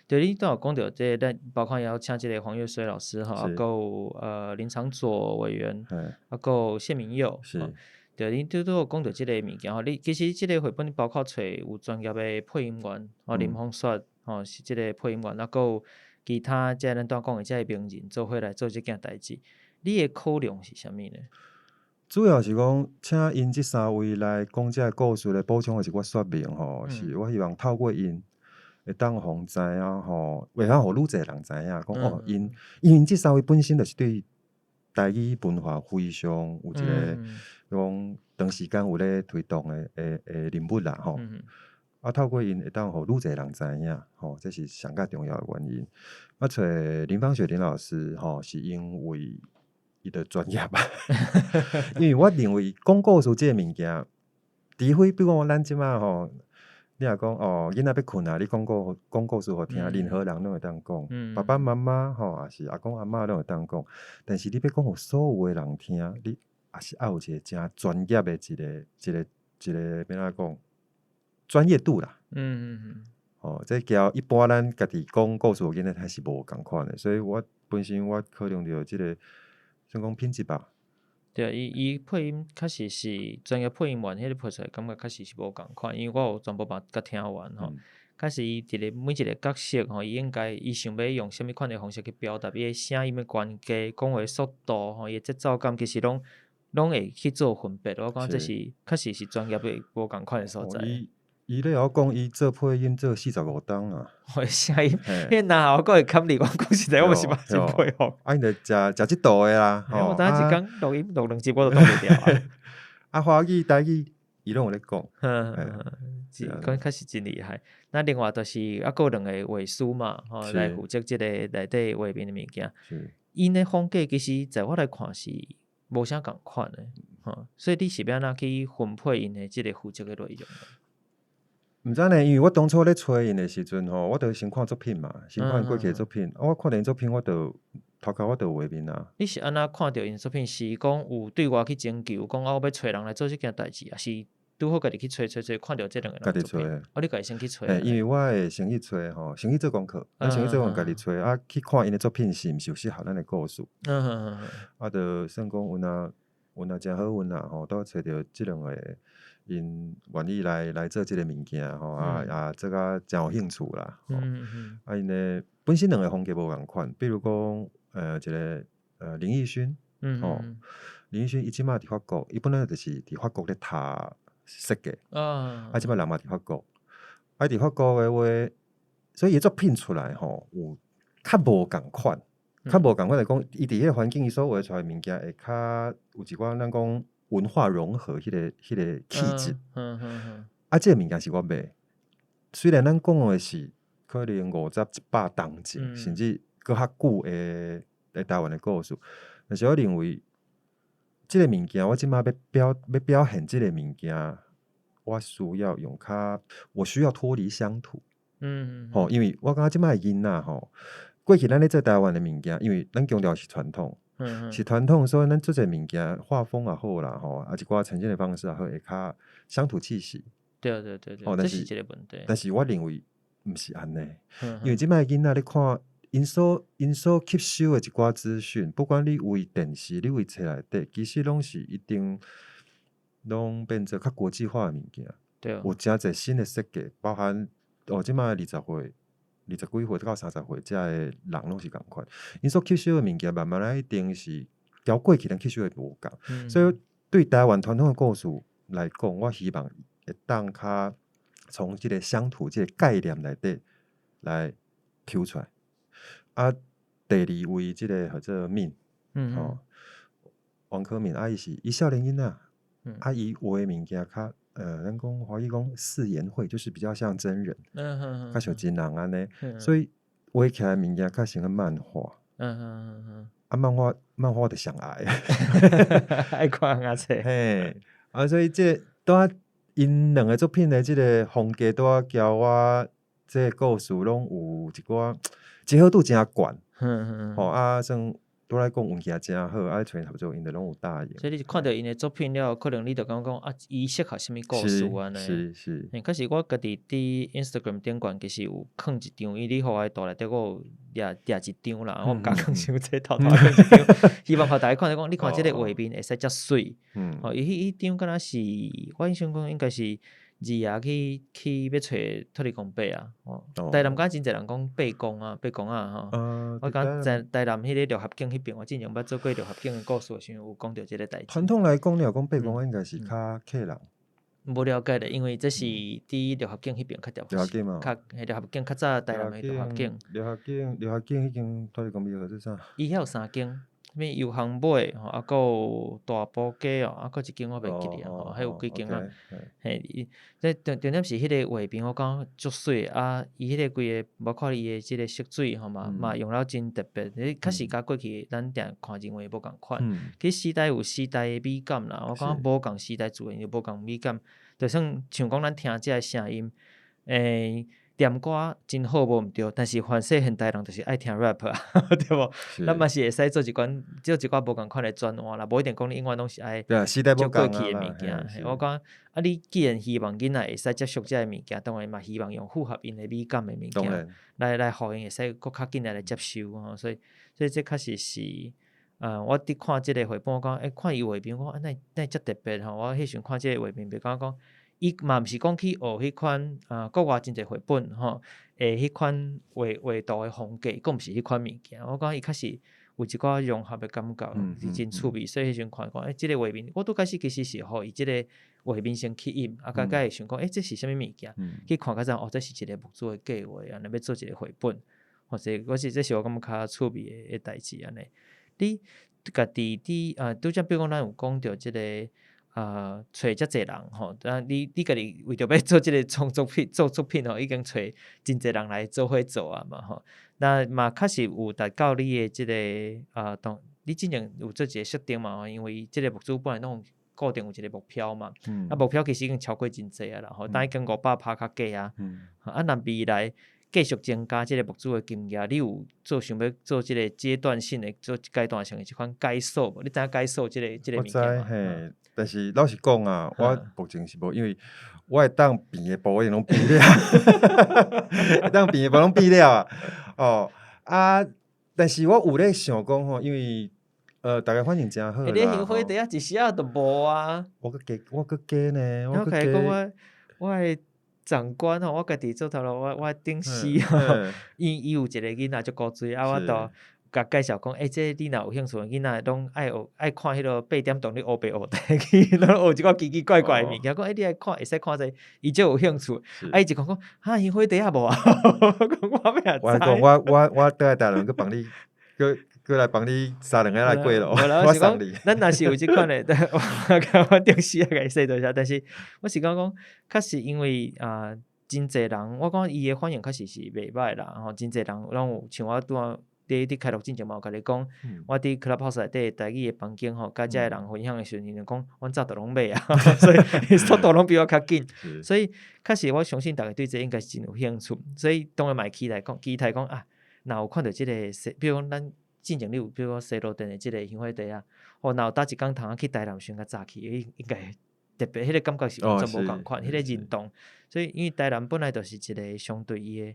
对，你都有讲到即个，咱包括邀请即个黄月水老师吼，啊，还有林长佐委员，啊，还有谢明佑。是。对，你都有讲到即个物件吼，你其实即个绘本你包括找有专业的配音员，林凤雪吼是即个配音员，啊，还有其他即咱当讲的即个名人做伙来做即件代志，你的考量是啥物呢？主要是讲，请因即三位来讲即个故事来补充的是我说明吼，是我希望透过因会当互知影吼，会晓互愈侪人知影讲因即三位本身就是对台语文化非常有一个讲长时间有咧推动的人物啦吼。啊，透过因会当互愈侪人知影，吼，这是上较重要的原因。啊，找林芳雪林老师，吼，是因为伊的专业吧。因为我认为讲故事这个物件，除非比如讲咱即马吼，你若讲囡仔要困啊，你讲故事互听，任何人拢会当讲，爸爸妈妈吼，也是阿公阿嬷拢会当讲。但是你要讲互所有的人听，你也是要有一个真专业的一个要怎讲？专业度啦，这交一般咱家己讲故事囡仔还是无共款的，所以我本身我考量到即个，算讲品质吧。对，伊配音确实是专业配音员，迄个配出来感觉确实是无共款，因为我有全部把甲听完吼，确实伊每一个角色吼，伊应该伊想要用啥物款的方式去表达，伊的声音的关系、讲话速度吼，伊节奏感其实拢会去做分别。我感觉这是确实是专业的无共款的所在。伊咧我讲，伊做配音做45档啊！我声音，迄哪有个会堪你我讲实在，我是嘛真佩服。啊，因着食即道的啦，我当一工录音录2集我都录袂掉。啊，华语、台语，伊拢有咧讲。讲确实真厉害。那另外就是还有2个画师嘛，来负责即个内底画面的物件。因的风格其实在我来看是无啥共款的，所以你是要安怎去分配因的即个负责的内容？毋知呢，因为我当初咧找因的时阵吼，我著先看作品嘛，先看因过去的作品。我看因作品，我著头壳我著有画面啊。你是安怎看到因作品？是讲有对外去征求，讲我要找人来做即件代志，还是拄好家己去找，看到即2个人作品？你家己先去找。因为我会先去找吼，先去做功课，先去做家己找啊，去看因的作品是毋是有适合咱的故事。啊，著算讲运啊真好运啦吼，都找到即2个。因愿意来做即个物件吼，做甲真有兴趣啦。啊，因的本身2个风格无共款，比如讲一个林奕勋，林奕勋伊即马伫法国，伊本来就是伫法国咧读设计，即马人嘛伫法国，伫法国的话，所以伊作品出来吼，有较无共款，来讲，伊伫迄个环境伊所画出来物件会较有一寡咱讲。文化融合迄个气质，即个物件是我买。虽然咱讲的是可能50、100档前，甚至搁较久的台湾的故事，但是我认为即个物件，我即马要表现即个物件，我需要我需要脱离乡土。因为我感觉即马的囡仔吼，过去咱咧做台湾的物件，因为咱强调是传统。是传统，所以咱做这物件画风也好啦，吼，一寡呈现的方式也好，会较乡土气息。对，这是一个问题。但是我认为毋是安尼，因为即摆囡仔咧看因所吸收的一寡资讯，不管你为电视，你为册内底，其实拢是一定拢变做较国际化的物件。对，有真侪新的设计，包含即摆20岁。20几岁到30岁，遮个人拢是共款。因所吸收的物件，慢慢来一定是交过去咱吸收的无共。所以对台湾传统的故事来讲，我希望会当较从即个乡土即个概念内底来抽出来。啊，第2位即个叫做敏，王可敏，伊少年囡仔，伊画的物件较。咱讲华语讲四言会，就是比较像真人，较像真人安尼，所以画起来物件较像个漫画。漫画我就上爱，爱看册。嘿，啊，所以这拄仔因两个作品的这个风格拄仔交我这个故事拢有一寡结合度真悬，吼啊，算拄来讲运气也真好，啊，找合作因着拢有答应。所以你看到因的作品了，可能你就感觉啊，伊适合什么故事安尼。是。可是我家己伫 Instagram 顶悬其实有放一张，因为你互我大内底我有掠一张啦，我毋敢放伤济头放一张，希望互大家看讲，你看即个画面会使遮水。伊迄张敢若是我印象讲应该是二爷去要找托里公伯啊，台南敢真侪人讲八公啊吼。我讲在台南迄个六合境迄边，我之前捌做过六合境的故事，时有讲到即个代志。传统来讲，你若讲八公，应该是较客人。无了解咧，因为这是伫六合境迄边较条，六合境嘛，六合境较早台南的六合境。六合境迄间托里公庙是啥？伊遐有3间。咩油行尾吼，啊，佫有大埔街哦，啊，佫一间我袂记咧吼，还有几间啊。嘿，重点是迄个画面，我感足水啊！伊迄个规个，包括伊的即个色水吼嘛用了真特别。你确实甲过去咱定看认为无共款。其实时代有时代的美感啦，我感觉无共时代自然就无共美感。就算像讲咱听即个声音，念歌真好无毋对，但是凡世现代人就是爱听 rap 啊，对无？咱嘛是会使做一寡无共款的专换啦，无一定讲你永远拢是爱照过去的物件。我讲啊，你既然希望囡仔会使接触这个物件，当然嘛希望用符合因的美感的物件来互因会使佫较紧来接受吼。所以这确实是我伫看即个绘本，我讲看伊画面，我讲那遮特别吼。我迄时看即个画面，袂感觉讲。伊嘛毋是讲去学迄款国外真侪绘本吼，迄款画图的风格，佫毋是迄款物件。我讲伊确实有一寡融合的感觉，是真趣味。所以迄阵看即个画面，我拄开始其实是互伊即个画面先吸引，啊，甲会想讲，这是啥物物件？去看较早，这是一个木主的计划啊，要做一个绘本，或者这是我感觉较趣味的代志安尼。你家己拄则比如讲，咱有讲到即个。找遮侪人吼，你家己为着要做即个作品吼，已经找真侪人来做伙做啊嘛吼。那嘛确实有达到你的即个你之前有做一个设定嘛吼，因为即个目主本来拢固定有一个目标嘛，目标其实已经超过真侪啊啦吼，但已经500拍较价啊，若未来继续增加即个目主的金额，你有想要做即个阶段性的、做阶段性的一款改数无？你知影改数即个物件嘛？但是老实讲啊，我目前是无，因为我会当变的部已经拢变了，会当变的部拢变了啊。但是我有咧想讲吼，因为大家反应真好啦。你行花地一时啊都无啊。我佮加呢，我甲伊讲我的长官吼，我家己做头路，我顶司吼，伊有一个囡仔足古锥啊，我都。甲介绍讲，这你若有兴趣，囡仔拢爱看迄个8点档咧，黑白学台去，拢学一寡奇奇怪怪的物件。讲，你爱看，会使看者，伊就有兴趣。伊就讲，烟花地啊无啊？我讲，我倒来台南去帮你，过来帮你3、2个来过咯。我送你。咱若是有即款的，我顶时啊，甲伊说一下。但是我是讲，确实因为真侪人，我讲伊的反应确实是袂歹啦。吼，真侪人拢有像我拄仔。伫开录之前嘛，有甲你讲，我伫 Clubhouse 内底台语的房间吼，甲遮个人分享的时阵，就讲，阮早都拢买啊，所以速度拢比我较紧。所以确实我相信大家对这应该是真有兴趣。所以当然嘛期待讲啊，若有看到即个，比如讲咱进前你有，比如讲西路店的即个香花地啊，若有搭一工通去台南先较早去，应该特别迄个感觉是完全无共款，迄个认同。所以因为台南本来就是一个相对伊的。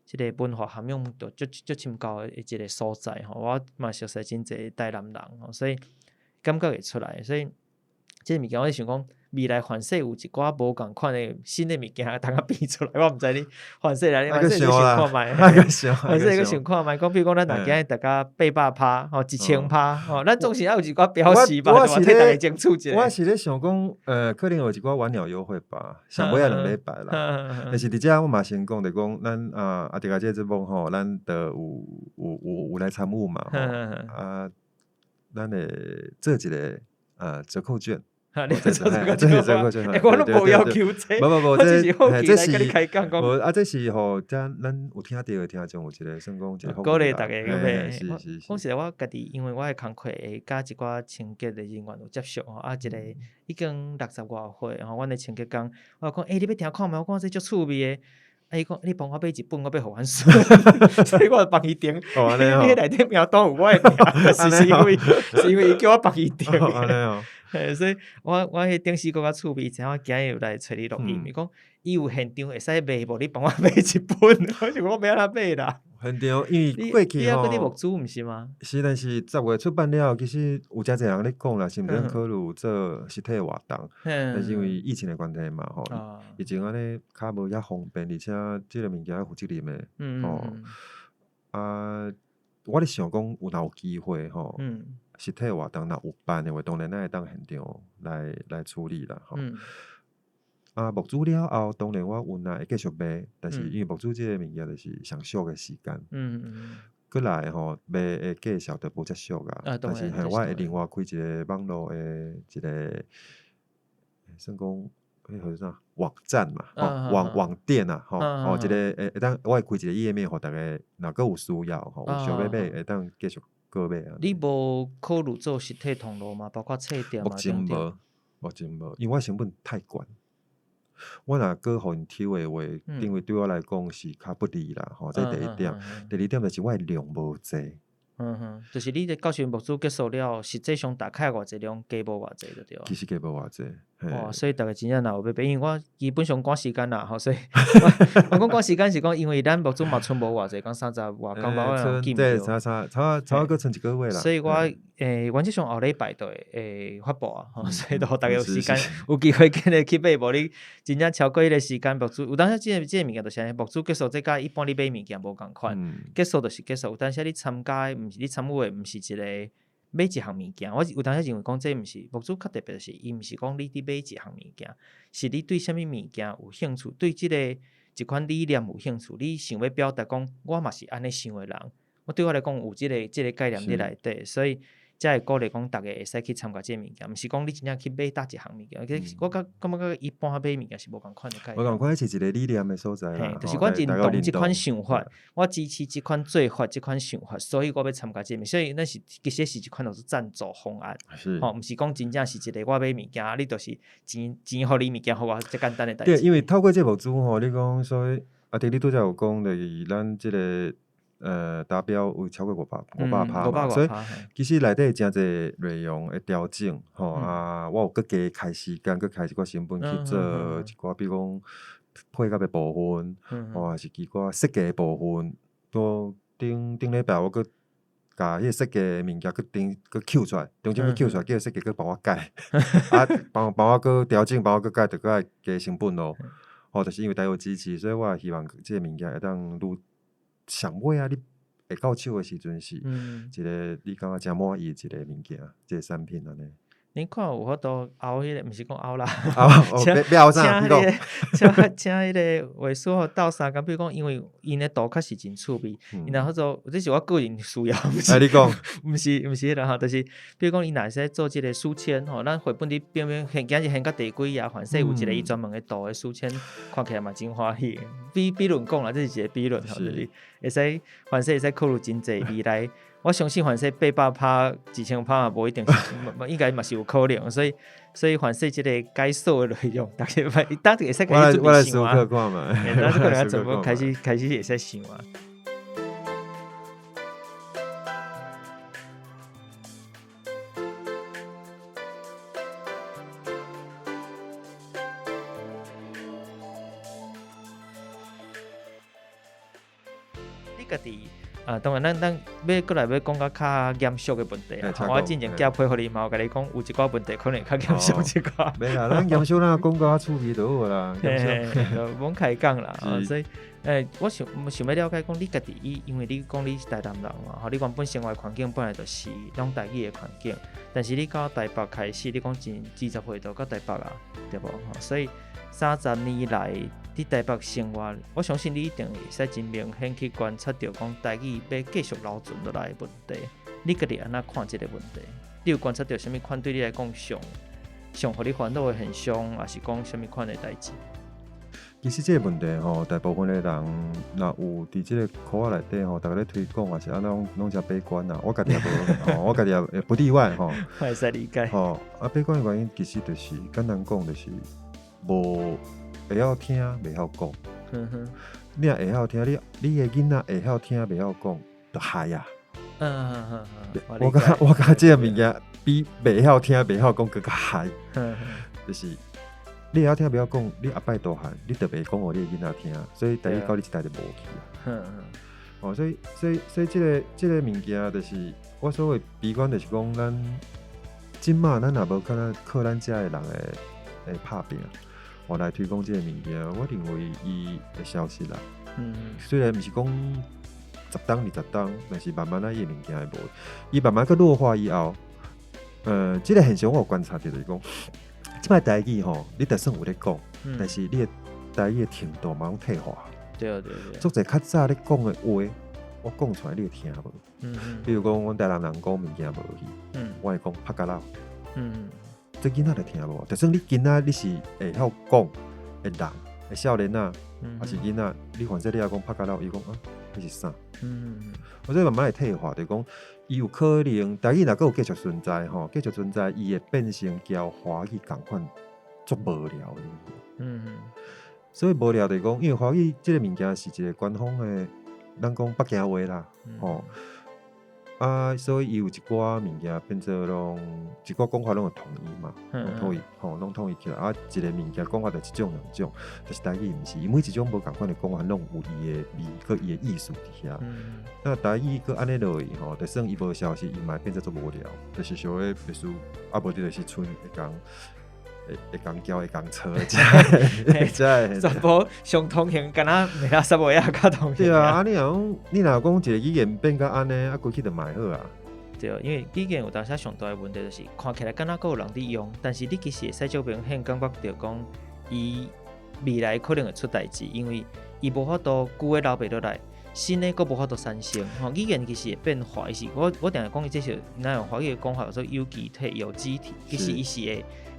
即个文化涵养都足深厚的一个所在吼，我嘛熟悉真侪台南人吼，所以感觉会出来。所以即个物件，我想讲未来凡世有一寡无共款的新的物件，通啊变出来。我毋知你凡世来，凡世你想看觅，凡世你想看觅。讲比如讲，咱若今日大家800拍吼，1000拍吼，咱总是要有一寡标示吧，我替大家争取一下。我是咧想讲，可能有一寡晚鸟优惠吧，上尾2礼拜啦。但是伫遮我嘛先讲，就讲咱阿迪家这节目吼，咱都有来参与嘛，咱会做一个折扣券。你做这个这是过最好。我都无要求这，无，这是好奇来跟你开讲讲。无啊，这是吼，咱有听到的听众有一个算讲一个鼓励大家个呗。是。讲实在，我家己因为我的工课会甲一寡清洁的人员有接触吼，啊，一个已经60外岁吼，阮的清洁工，我讲你要听看嘛？我讲这足趣味的。伊讲你帮我买一本，我要互阮书，所以我就帮伊订。你内底名单有我的名，是因为伊叫我帮伊订。所以我迄顶时搁较趣味，前我今日又来找你录音，伊讲伊有现场会使买无？你帮我买一本，我想我要安怎买啦？现场因为过去吼，你木主毋是吗？是，但是10月出版了，其实有诚侪人咧讲啦，是毋是考虑做实体活动？但是因为疫情的关系嘛，吼，以前安尼较无遐方便，而且即个物件要负责任的，我咧想讲有机会吼，实体活动若有办的话，当然咱会当现场来处理啦，吼。木主了后，当然我有会继续卖，但是因为木主即个物件就是上俗的时间，过来吼卖的价钱就无遮俗啊。但是我会另外开一个网络的一个，算讲迄叫啥网站嘛，网店啊，吼，一个会当我会开一个页面，互大家若个有需要吼，有想要买会当继续购买啊。你无考虑做实体通路吗？包括册店嘛？目前无，因为我成本太悬。我若搁互因抽的话，因为对我来讲是较不利啦，吼，这第一点。第二点就是我的量无济。就是你咧教训木主结束了，实际上打开偌济量，加无偌济就对。其实加无偌济。哇，所以大家真正若有要买，因为我基本上赶时间啦，吼，所以我讲赶时间是讲，因为咱木主嘛剩无偌济，讲30外工包我记唔着。差个剩一个月啦。所以我原则上后礼拜就会发布啊，所以就大家有时间有机会跟你去买，无你真正超过迄个时间，木主有当时即个物件就是木主结束，这甲一般你买物件无共款，结束就是结束。有当时你参加毋是你参与的，毋是一个。买一项物件，我有当时认为讲，这毋是木主较特别，是伊毋是讲你伫买一项物件，是你对啥物物件有兴趣，对即个一款理念有兴趣，你想要表达讲，我嘛是安尼想的人，我对我来讲有即个概念伫内底，所以才会鼓励讲，大家会使去参加即个物件，毋是讲你真正去买搭一项物件，我感觉一般买物件是无共款的概念。无共款是一个理念的所在啦。就是我认同即款想法，我支持即款做法，即款想法，所以我要参加即个，所以那是其实是一款就是赞助方案，毋是讲真正是一个我买物件，你就是钱互你物件互我，这简单的代志。对，因为透过这木主吼，你讲所以你拄则有讲就是咱即个。达标有超过500%嘛，所以其实内底真侪内容的调整，吼我有搁加开时间，搁开一寡成本去做一寡，比如讲配合的部分，还是几寡设计的部分。都顶礼拜我搁甲迄个设计的物件搁Q出来，中间搁Q出来，叫设计搁帮我改，帮我搁调整，帮我搁改，就搁加成本咯。就是因为大家有支持，所以我也希望即个物件会当愈。上尾你会到手的时阵是一个你感觉真满意的一个物件，一个产品安尼。恁看有法度熬迄个，毋是讲熬啦，别熬啥，你讲。请迄个画师吼斗相共，比如讲，因为因的图确实真趣味，因若迄种，这是我个人需要，你讲，毋是迄个吼，就是比如讲，因若是做即个书签吼，咱绘本伫边边现今是现到第几啊？反正有一个伊专门的图的书签，看起来嘛真欢喜。比论讲啦，这是一个比论吼，就是会使反正会使考虑真济未来。我相信凡说800%、1000%嘛，无一定是，应该嘛是有可能，所以凡说即个该说的内容，大家当然会使开始准备想啊。我来看嘛，咱这个人怎么开始会使想啊？你家己。当然，咱要过来要讲较严肃的问题啊！我之前寄配互你嘛，我甲你讲有一寡问题可能较严肃一寡。袂啦，咱严肃咱讲较趣味就好啦。罔开讲啦，所以我想要了解讲你家己，因为你讲你是台南人嘛，吼，你原本生活环境本来就是拢台语的环境，但是你到台北开始，你讲20岁就到台北啊，对无？所以30年来。伫台北生活，我相信你一定会使真明显去观察到讲台语要继续留存落来的问题。你家己安怎看这个问题？你有观察到什么款对你来讲上互你烦恼的现象，还是讲什么款的代志？其实这个问题吼，大部分的人若有伫这个科学内底吼，大家咧推广还是安拢真悲观啊。我家己也无，我家己也不例外吼。我会使理解。吼，悲观的原因其实就是简单讲，就是无会晓听，袂晓讲。你若会晓听，你的囡仔会晓听，袂晓讲，就害啊。我感这个物件比袂晓听、袂晓讲更加害，就是。你会晓听，不要讲，你阿摆大汉，你就袂讲互你的囡仔听，所以第一到你一代就无去啊。哦，所以这个物件，就是我所谓悲观，就是讲咱即马咱若无靠咱遮的人会拍拼，来推广这个物件，我认为伊会消失啦。虽然毋是讲10档20档，但是慢慢伊的物件会无，伊慢慢去弱化以后，这个现象我有观察到，就是讲。即摆台语吼，你就算有咧讲，但是你的台语的程度嘛，拢退化。对。足侪较早咧讲的话，我讲出来你会听无？比如讲，阮台南人讲物件无去，我会讲拍甲老。这囡仔就听无。就算你囡仔你是会晓讲的人，的少年仔，还是囡仔，你反正你也讲拍甲老，伊讲啊，你是啥？我说慢慢会退化，就讲。伊有可能，台语若阁有继续存在吼，继续存在，伊会变成交华语共款，足无聊的。所以无聊就是讲，因为华语这个物件是一个官方的，咱讲北京话啦，吼。所以伊有一寡物件变做拢一寡讲法拢会统一嘛，拢统一起来。一个物件讲法就一种两种，就是台语毋是，伊每一种无共款的讲法，拢有伊的味，佮伊的意思伫遐。那台语佮安尼落去吼，就算伊无消息，伊嘛变做足无聊，就是小个秘书，无就是剩会讲叫会讲车，全部上通行，敢若美拉萨维亚较通行。对啊，你若讲一个语言变到安尼，规气就卖好啊。对，因为语言有当时上大的问题，就是看起来敢若还有人伫用，但是你其实会使足明显感觉到讲，伊未来可能会出代志，因为伊无法度旧的留袂落来，新的佫无法度产生。语言其实会变化，伊是我定定讲伊这是咱用华语的讲法，叫做有机体、有机体，其实伊是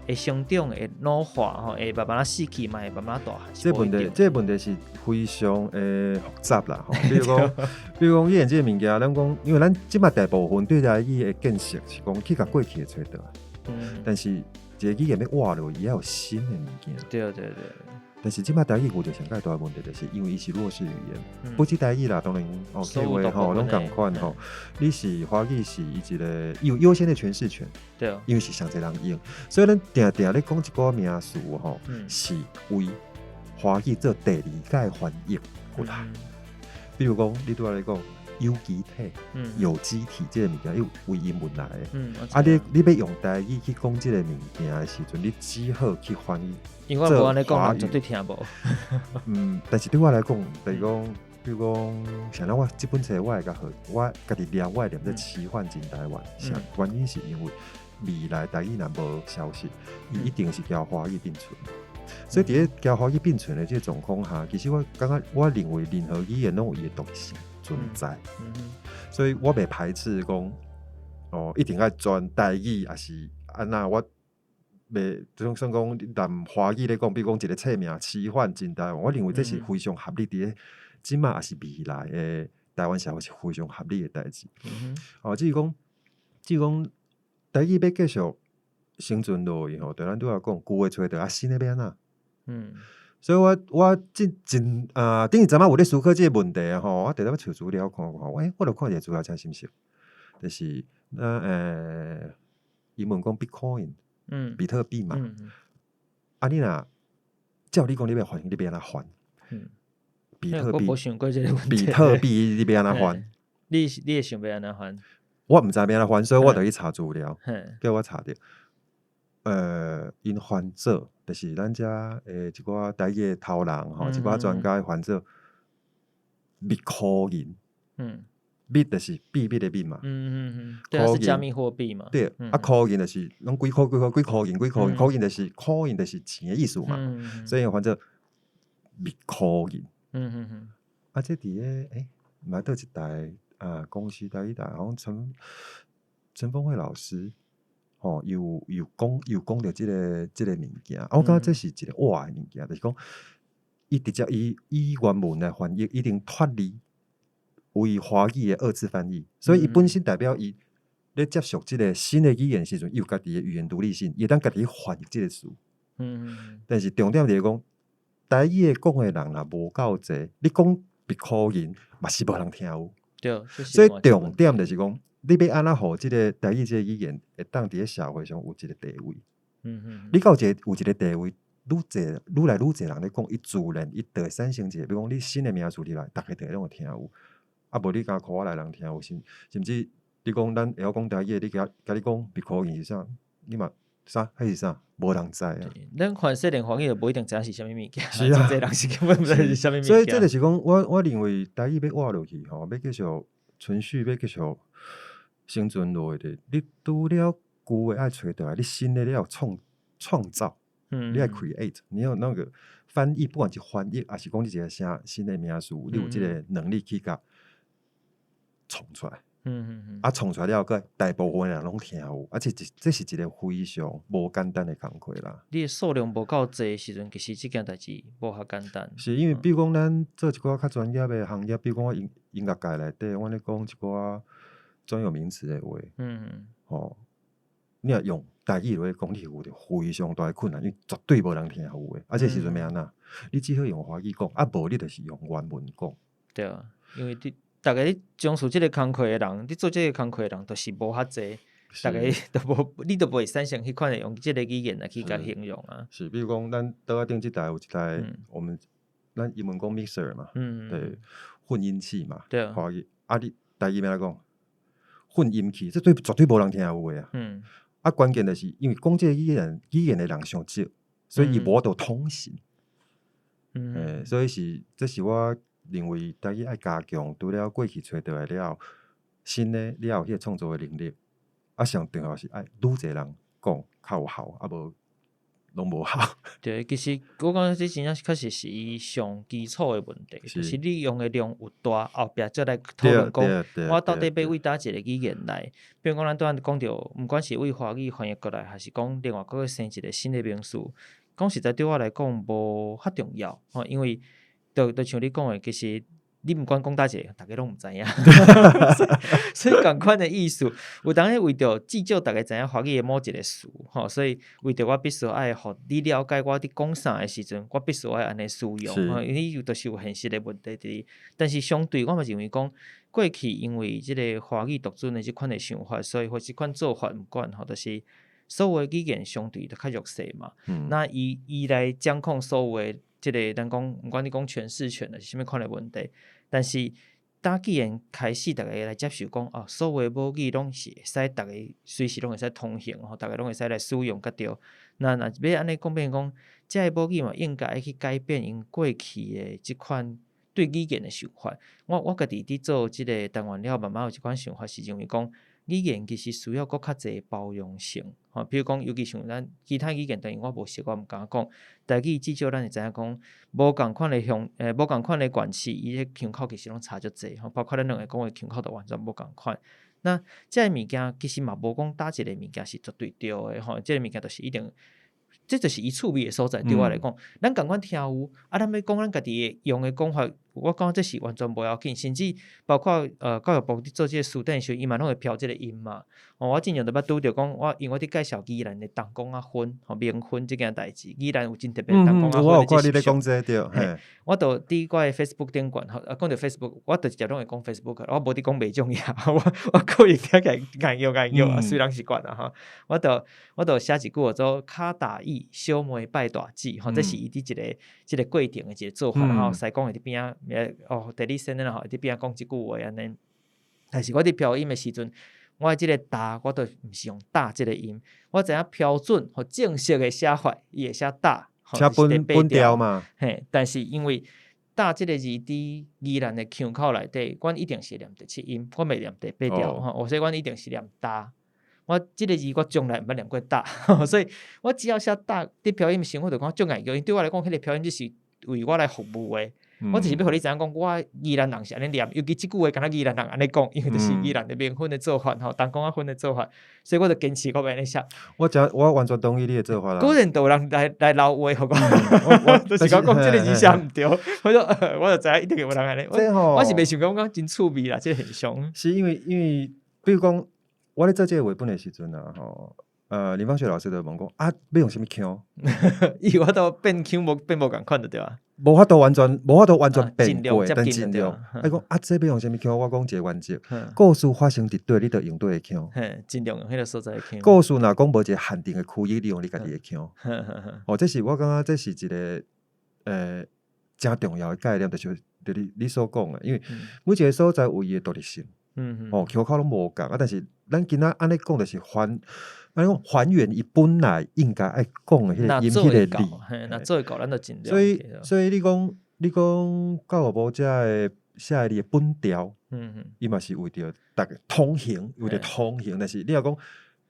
会成长、会老化，会慢慢死去，嘛会慢慢大汉。这问题是非常复杂啦。比如讲，语言这个物件，咱讲，因为咱即马大部分对台语的见识是讲去甲过去的找到，但是一个语言要活落，伊要有新的物件。对。但是即马台语有着上介大的问题，就是因为伊是弱势语言，不止台语啦，当然客话吼拢共款吼。你是华语是伊一个有优先的诠释权，对，因为是上侪人用，所以咱定定咧讲一个名词吼，是为华语做第二届翻译过来。比如讲，你拄仔咧讲有机体、有机体这个物件，又为英文来的。你要用台语去讲这个物件的时阵，你只好去翻译。因为我安尼讲，人绝对听无。但是对我来讲，就是讲，比如讲，像咱我这本册我会较好，我家己了，我会念做奇幻进台湾。原因是因为未来台语若无消息，伊一定是交华语并存。所以伫咧交华语并存的这个状况下，其实我感觉，我认为任何语言拢有伊的独性存在。所以我袂排斥讲，一定要转台语，还是安那我。袂，算讲南华语咧讲，比如讲一个册名《奇幻进台湾》，我认为这是非常合理的。即马也是未来的台湾社会是非常合理的代志。至于讲台语要继续生存落去吼，对咱拄仔讲，旧的找到新的要安怎？所以我等于昨晚有咧思考这个问题吼，我直直要找资料看，我著看一个资料真心实，就是英文讲 Bitcoin。比特币嘛，你若照你讲，你要还，你要安怎还？比特币你要安怎还？你会想要安怎还？我毋知要安怎还，所以我就去查资料，叫我查着，因还做，就是咱遮一寡台语的头人吼，一寡专家还做Bitcoin。币就是币的币嘛，对啊，是加密货币嘛。对，coin 就是拢几块，coin 就是钱的意思嘛，所以反正 Bitcoin。这伫咧买到一台公司台语台，好像陈峰慧老师，吼，又讲到即个物件，我感觉这是一个活的物件，就是讲，伊直接以原文来翻译，一定脱离为华语的二次翻译，所以伊本身代表伊咧接受即个新的语言时阵，伊有家己的语言独立性，伊会当家己翻译即个词。但是重点就是讲，台语讲的人若无够济，你讲别口音嘛是无人听有。对，所以重点就是讲，你要安怎互即个台语即个语言会当伫咧社会上有一个地位。你有一个地位，愈来愈济人咧讲，伊自然伊就会产生一个，比如讲你新的名词入来，大家就会拢会听有。啊，无你甲看我来人听有，甚至你讲咱会晓讲台语，你甲你讲别口音是啥，你嘛啥迄是啥，无人知啊。咱看说连华语就无一定知影是啥物物件，是啊，真侪人是根本毋知是啥物物件。所以这就是讲，我认为台语要活落去吼，要继续存续，要继续生存落去的。你除了旧的爱找到来，你新的你要创造，你要 create， 你要那个翻译，不管是翻译还是讲你一个啥新的名词，你有这个能力去甲创出来。创出来了后，大部分人拢听有，而且这是一个非常无简单的工课啦。你的数量无够济的时阵，其实这件代志无遐简单。是因为比如讲咱做一寡较专业的行业，比如讲我音乐界内底，我咧讲一寡专有名词的话，你若用台语来讲，你有着非常大的困难，因为绝对无人听有的。而且时阵要安怎？你只好用华语讲，啊无你就是用原文讲。对啊，因为大家你从事即个工课的人，你做即个工课的人，都是无遐济，大家都无，你都袂产生迄款的用即个语言来去甲形容啊。是，比如讲咱倒仔顶即台有一台，咱英文讲 mixer 嘛，对，混音器嘛，对啊，华语啊，你台语要讲混音器，这绝对无人听有的啊。啊，关键就是因为讲即个语言的人上少，所以伊无到通行。所以这是我认为台语爱加强，除了过去找到来了，新的你也有迄个创作的能力。啊，上重要是爱愈侪人讲较有效，啊无拢无效。对，其实我感觉这真正确实是伊上基础的问题，就是你用的量有大，后壁再来讨论讲，我到底要为倒一个语言来。比如讲，咱拄仔讲到，毋管是为华语翻译过来，还是讲另外佫要生一个新的名词，讲实在对我来讲无遐重要，因为就像你讲的，其实你毋管讲倒一个，大家拢毋知影。所以共款的意思，有当时为着至少大家知影华语的某一个词，所以为着我必须爱互你了解我伫讲啥的时阵，我必须爱安尼使用，因为有就是有现实的问题伫。但是相对我嘛认为讲，过去因为即个华语独尊的即款的想法，所以或即款做法毋管就是所有的语言相对就较弱势嘛。那伊来掌控所有的即个咱讲，毋管你讲诠释权的是啥物款的问题，但是当既然开始大家来接受讲，所有的母语拢是会使大家随时拢会使通行，大家拢会使来使用，甲对。那要安尼讲变讲，这个母语嘛应该去改变因过去的即款对语言的想法。我家己伫做即个单元了，慢慢有一款想法是认为讲，语言其实需要搁较济包容性。比如讲，尤其像咱其他语言，当然我无识，我毋敢讲。台语至少咱会知影讲，无共款的无共款的管气，伊迄腔口其实拢差足济，包括咱两个讲的腔口都完全无共款。那这个物件其实嘛无讲搭一个物件是绝对对的，这个物件就是一定。这就是伊趣味的所在，对我来讲，咱共款听有，咱要讲咱家己用的讲法，我感觉这是完全无要紧，甚至包括教育部伫做这个书单时，伊嘛拢会标这个音嘛。我之前就捌拄着讲，因为我伫介绍宜兰的东港仔粉，明粉这件代志，宜兰有真特别东港仔粉。我有看你咧讲这对，我就伫我的 Facebook 顶管，讲到 Facebook， 我就直接拢会讲 Facebook， 我无伫讲袂重要，我故意听起来硬用，虽然习惯啦哈。我就写一句叫做卡达意小妹拜大姊，这是伊伫一个规定的一个做法，然后西讲伫边啊，第二声咧，伫边啊讲一句话安尼。但是我伫标音的时阵，我即个大，我都毋是用大即个音，我知影标准和正式的写法，伊会写大，写本调嘛。但是因为大即个字伫宜兰的腔口内底，阮一定是念第七音，我袂念第八调，所以阮一定是念大。我即个字我从来毋捌念过大，所以我只要写大，伫标音的时候我就讲足硬叫，因对我来讲，迄个标音只是为我来服务的。我就是要互你知影讲，我宜兰人是安尼念，尤其即句话，敢若宜兰人安尼讲，因为就是宜兰的面粉的做法，吼，东港仔粉的做法，所以我就坚持我要安尼写。我完全同意你的做法啦。果然都有人来闹话，互我，就是讲即个字写毋对，我就知影一定有人安尼。我是袂想讲真趣味啦，即个现象。是因为，比如讲，我咧做这个绘本的时阵啊，吼。林芳雪老师就问讲啊，要用什么腔？伊我都变腔变无共款的对啊，无法度完全变过，但尽量。伊讲啊，这要用什么腔？我讲一个原则，故事发生伫对，你就用对的腔。尽量用迄个所在的腔。故事若讲无一个限定的区域，你用你家己的腔。这是我感觉这是一个真重要的概念，就是你所讲的，因为每一个所在有伊的独立性。腔口拢无共啊，但是咱今仔安尼讲就是还原伊本来应该爱讲的迄个音迄个理，那做会到咱就尽量。所以你讲教育部遮的写的本调，伊嘛是为着大家通行，但是你若讲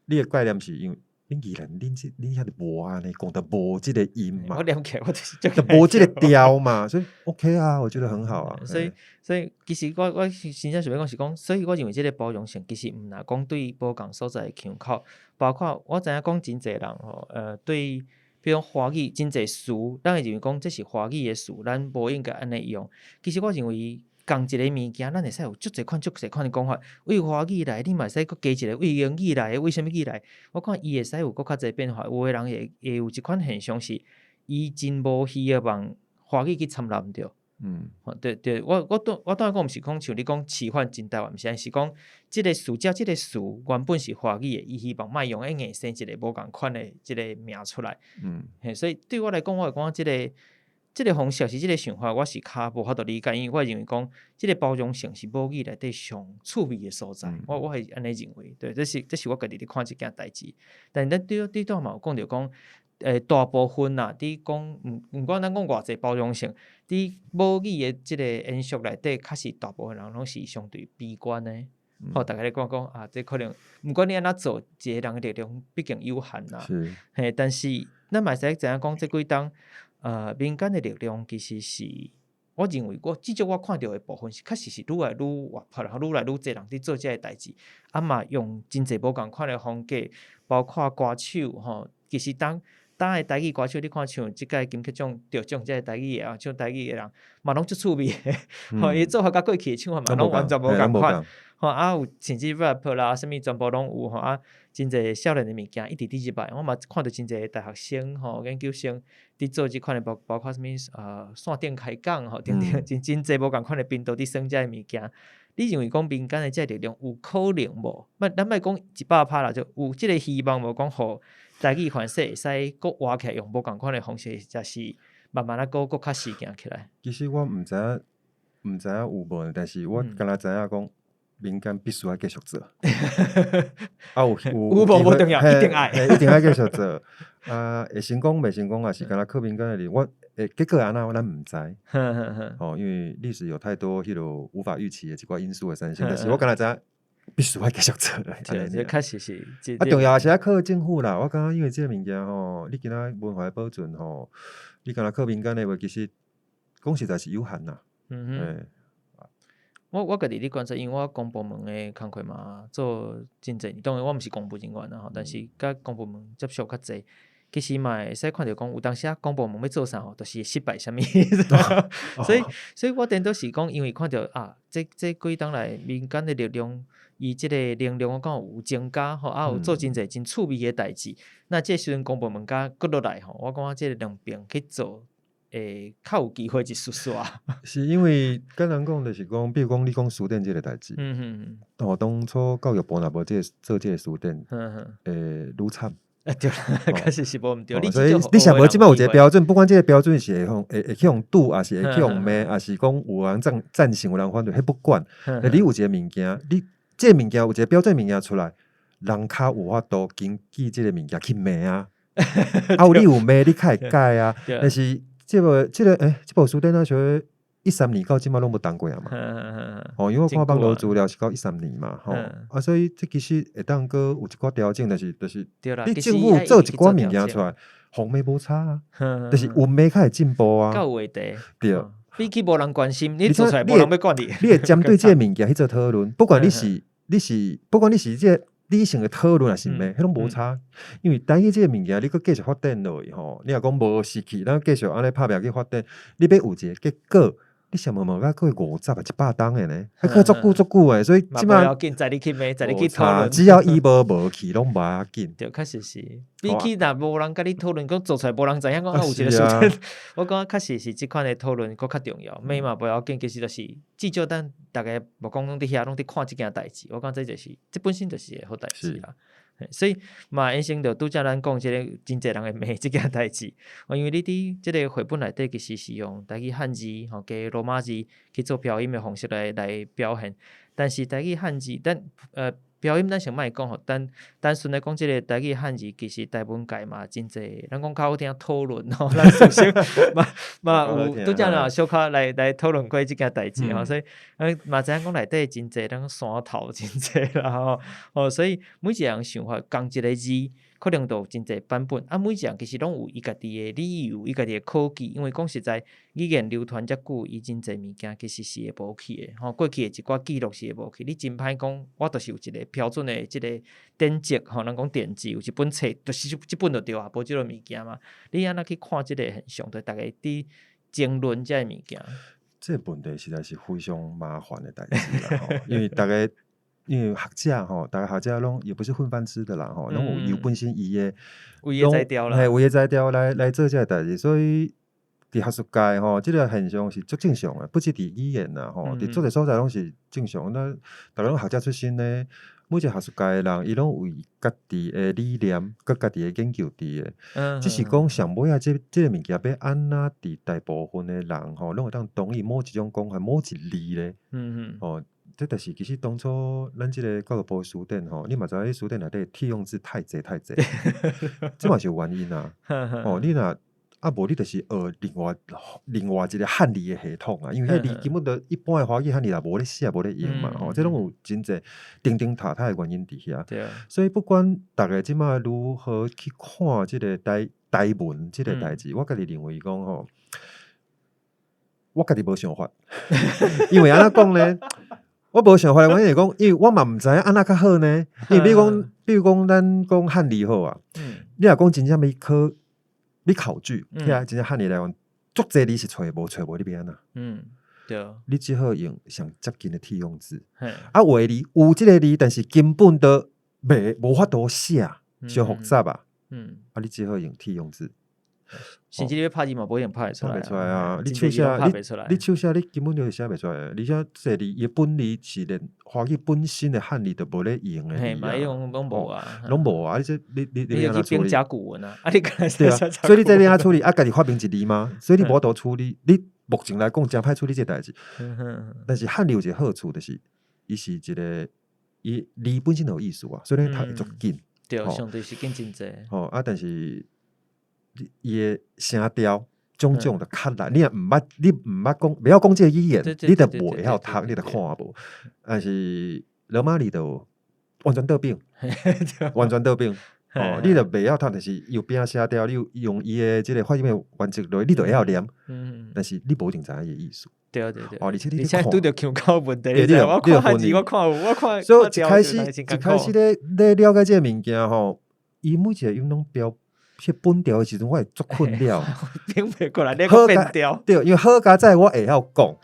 你的概念是因为恁宜兰恁遐无安尼讲得无即个音嘛，我了解，我就是就无即个调嘛，所以 OK 啊，我觉得很好啊。所以其实我真正想要讲是讲，所以我认为即个包容性其实毋若讲对无共所在的腔口，包括我知影讲真侪人吼，对，比如华语真侪词，咱会认为讲这是华语的词，咱无应该安尼用。其实我认为共一个物件，咱会使有足侪款的讲法。为华语来，你嘛会使佫加一个为英语来，为什么语来？我看伊会使有佫较侪变化。有诶人会有一款现象是，伊真无希望华语去参纳毋着。对，我当然讲毋是讲像你讲示范真台湾，毋是，是讲即个词原本是华语的，伊希望莫用硬生一个无共款的即个名出来。所以对我来讲，我会讲即个方式是即个想法，我是较无法度理解，因为我认为讲即个包容性是母语内底上趣味的所在。我会安尼认为，对，这是我家己咧看即件代志。但咱对倒嘛有讲着讲，大部分啦，伫讲毋管咱讲偌济包容性，伫母语的即个演俗内底，确实大部分人拢是相对悲观的。大家咧讲啊，这可能毋管你安怎做，一个人的力量毕竟有限啦。但是咱嘛会使知影讲，这几当民间的力量其实是，我认为至少我看到的部分是，确实是愈来愈活泼，然后愈来愈侪人伫做这个代志，嘛用真侪无共款的风格，包括歌手吼，其实当的台语歌手，你看像即届金曲奖得奖即个台语的唱台语的人，嘛拢足趣味的，伊做法甲过去的唱法嘛拢完全无共款。有甚至 rap 啦，啥物全部拢有真侪少年的物件一直伫入来，我嘛看到真侪大学生研究生伫做即款的，包括啥物线顶开讲等等，真侪无共款的频道伫耍遮的物件。你认为讲民间的遮力量有可能无？咱莫讲100%啦，就有即个希望无？讲互台语范式会使佫活起来，用无共款的方式，才是慢慢佫较实行起来。其实我毋知影有无，但是我敢若知影讲。民间必须要继续做，有无重要，一定爱继续做。会成功袂成功，也是敢若靠民间的力。我结果安那咱毋知。因为历史有太多迄落无法预期的一寡因素的产生，但是我敢若知影必须要继续做。这确实是。重要是要靠政府啦。我感觉因为这个物件你今仔文化保存你敢若靠民间的话，其实讲实在是有限啦。我家己咧观察，因为我公部门的工课嘛做真侪，当然我毋是公部人员啦，但是甲公部门接触较侪，其实嘛会使看到讲，有当时公部门要做啥都是失败啥物，所以我顶多是讲，因为看到这几当来民间的力量，伊即个能量我讲有增加有做真侪真趣味的代志，那这时阵公部门甲搁落来我感觉即个两边去做。较有机会一刷是因为简单讲就是讲，比如讲你讲书店这个代志，当初教育部若无做这个书店，愈惨。对啦，确实是无毋对。所以你想无即摆有一个标准，不管这个标准是会去用拄，还是会去用骂，还是讲有人赞成，有人反对，迄不管。你有一个物件，你这个物件有一个标准物件出来，人较有法度根据这个物件去骂啊。你有骂，你较会改啊。但是这部书店那时候13年到即摆拢无动过啊嘛。因为我看网络资料是到13年嘛，所以这其实会当个有一寡调整，就是你政府做一寡物件出来，风味无差啊，就是文味较会进步啊。到话题对，比起无人关心，你做出来无人要管你。你会针对这个物件去做讨论，不管你是这个理性的讨论还是咩，迄拢无差。因为台语这个物件，你搁继续发展落去吼，你若讲无失去，咱继续安尼拍拼去发展，你要有一个结果。你想问甲过50啊100档的呢？还足久的，所以即摆要紧，在你去骂，在你去讨论，只要伊无去，拢无要紧。对，确实是。比起若无人甲你讨论，讲做出来无人知影，讲有一个事情，我感觉确实是即款的讨论佫较重要。骂嘛无要紧，其实就是至少咱大家无讲拢伫遐，拢伫看即件代志。我感觉这本身就是个好代志啦。所以嘛，衍生着拄则咱讲即个真侪人会骂即件代志，因为你伫即个绘本内底其实是用台语汉字吼加罗马字去做表音的方式来表现，但是台语汉字咱表音咱先莫讲吼，单纯来讲即个台语汉字其实台文界嘛真侪，咱讲较好听讨论吼，咱首先嘛有拄则啦小可来讨论过即件代志吼，所以嘛知影讲内底真侪咱山头真侪啦吼，所以每一个人想法共一个字，可能都有真侪版本，啊每一样其实拢有伊家己的理由，伊家己的考据，因为讲实在语言流传遮久，伊真侪物件其实是会无去的吼，过去的一寡记录是会无去，你真歹讲，我就是有一个标准的即个典籍吼，人讲典籍有一本册，就是即本就对啊，无即落物件嘛，你安那去看即个现象，就大家伫争论遮个物件。这个问题实在是非常麻烦的代志啦，因为学者吼，大家学者拢也不是混饭吃的啦吼，拢有本身伊的有伊材料啦，有伊材料来做这个代志，所以伫学术界吼，这个现象是足正常的，不止伫语言啦吼，伫做个所在拢是正常。那大家拢学者出身呢，每一个学术界的人，伊拢有家己的理念，佮家己的研究伫的。只是讲上尾啊，这个物件要安那伫大部分的人吼，拢会当同意某一种讲法，某一字咧。哦。这就是其实当初咱即个教育部书典吼，你嘛知影书典内底替用字太济，这嘛是有原因啊。哦，你若无你就是学另外一个汉字的系统啊，因为迄字根本就一般的华语汉字也无咧写，无咧用嘛。吼，这拢有真济钉塔的原因伫遐。所以不管大家即马如何去看即个台文即个代志，我家己认为讲吼，我家己无想法，因为安怎讲呢？我无想法的原因是讲，因为我嘛毋知影安那较好呢。因为比如讲，咱讲汉字好啊，你若讲真正要考据，真正汉字来讲，足济字是找无你变安那。对，你只好用上接近的替用字。啊，有的字有即个字，但是根本都无法度写，伤复杂啊。啊，你只好用替用字。甚至你要拍字嘛，无一定拍得出来。拍袂出来啊！你手写，你根本就写袂出来。而且这字伊本字是连华语本身的汉字都无咧用的。嘿，嘛，用拢无啊，拢无啊！你安怎处理？甲骨文啊，你干对啊，所以你这安怎处理？啊，家己发明一字吗？所以你无度处理。你目前来讲，真歹处理这代志。但是汉字有一个好处，就是伊是一个伊字本身有意思啊，所以你读会足紧。对，相对是紧真济。吼啊，但是。伊的声调种就较难，你毋捌讲，袂晓讲这个语言，你就无会晓读，你就看无。但是罗马字就完全倒变，完全倒变。哦，你就袂晓读，但是又变声调，你用伊的这个发音的原则落，你就会晓念。但是你无一定知影伊的意思。对。哦，而且你现在拄着腔口问题，我看汉字，我看。所以一开始咧了解这个物件吼，伊每一个音拢标。迄本调的时阵，我会足困了，变袂过来，你个变调。对，因为好佳在我会晓讲，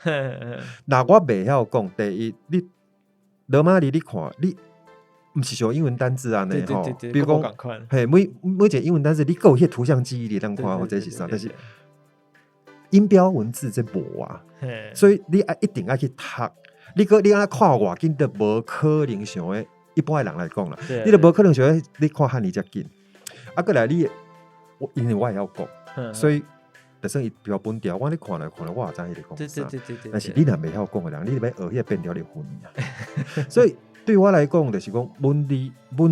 那我袂晓讲。第一，你罗马字你看，你毋是像英文单字安尼吼，比如讲，嘿，每一个英文单字，你有迄图像记忆力当看或者是啥，但是音标文字这无啊，所以你一定要去读。你安看外紧都无可能像诶一般的人来讲啦，你都无可能像你看汉字遮紧。啊，过来因为我会晓讲，所以就算伊标本调，我咧看来，我也知伊咧讲啥。但是你若袂晓讲的人，你要学迄个变调的分啊。所以对我来讲，就是讲文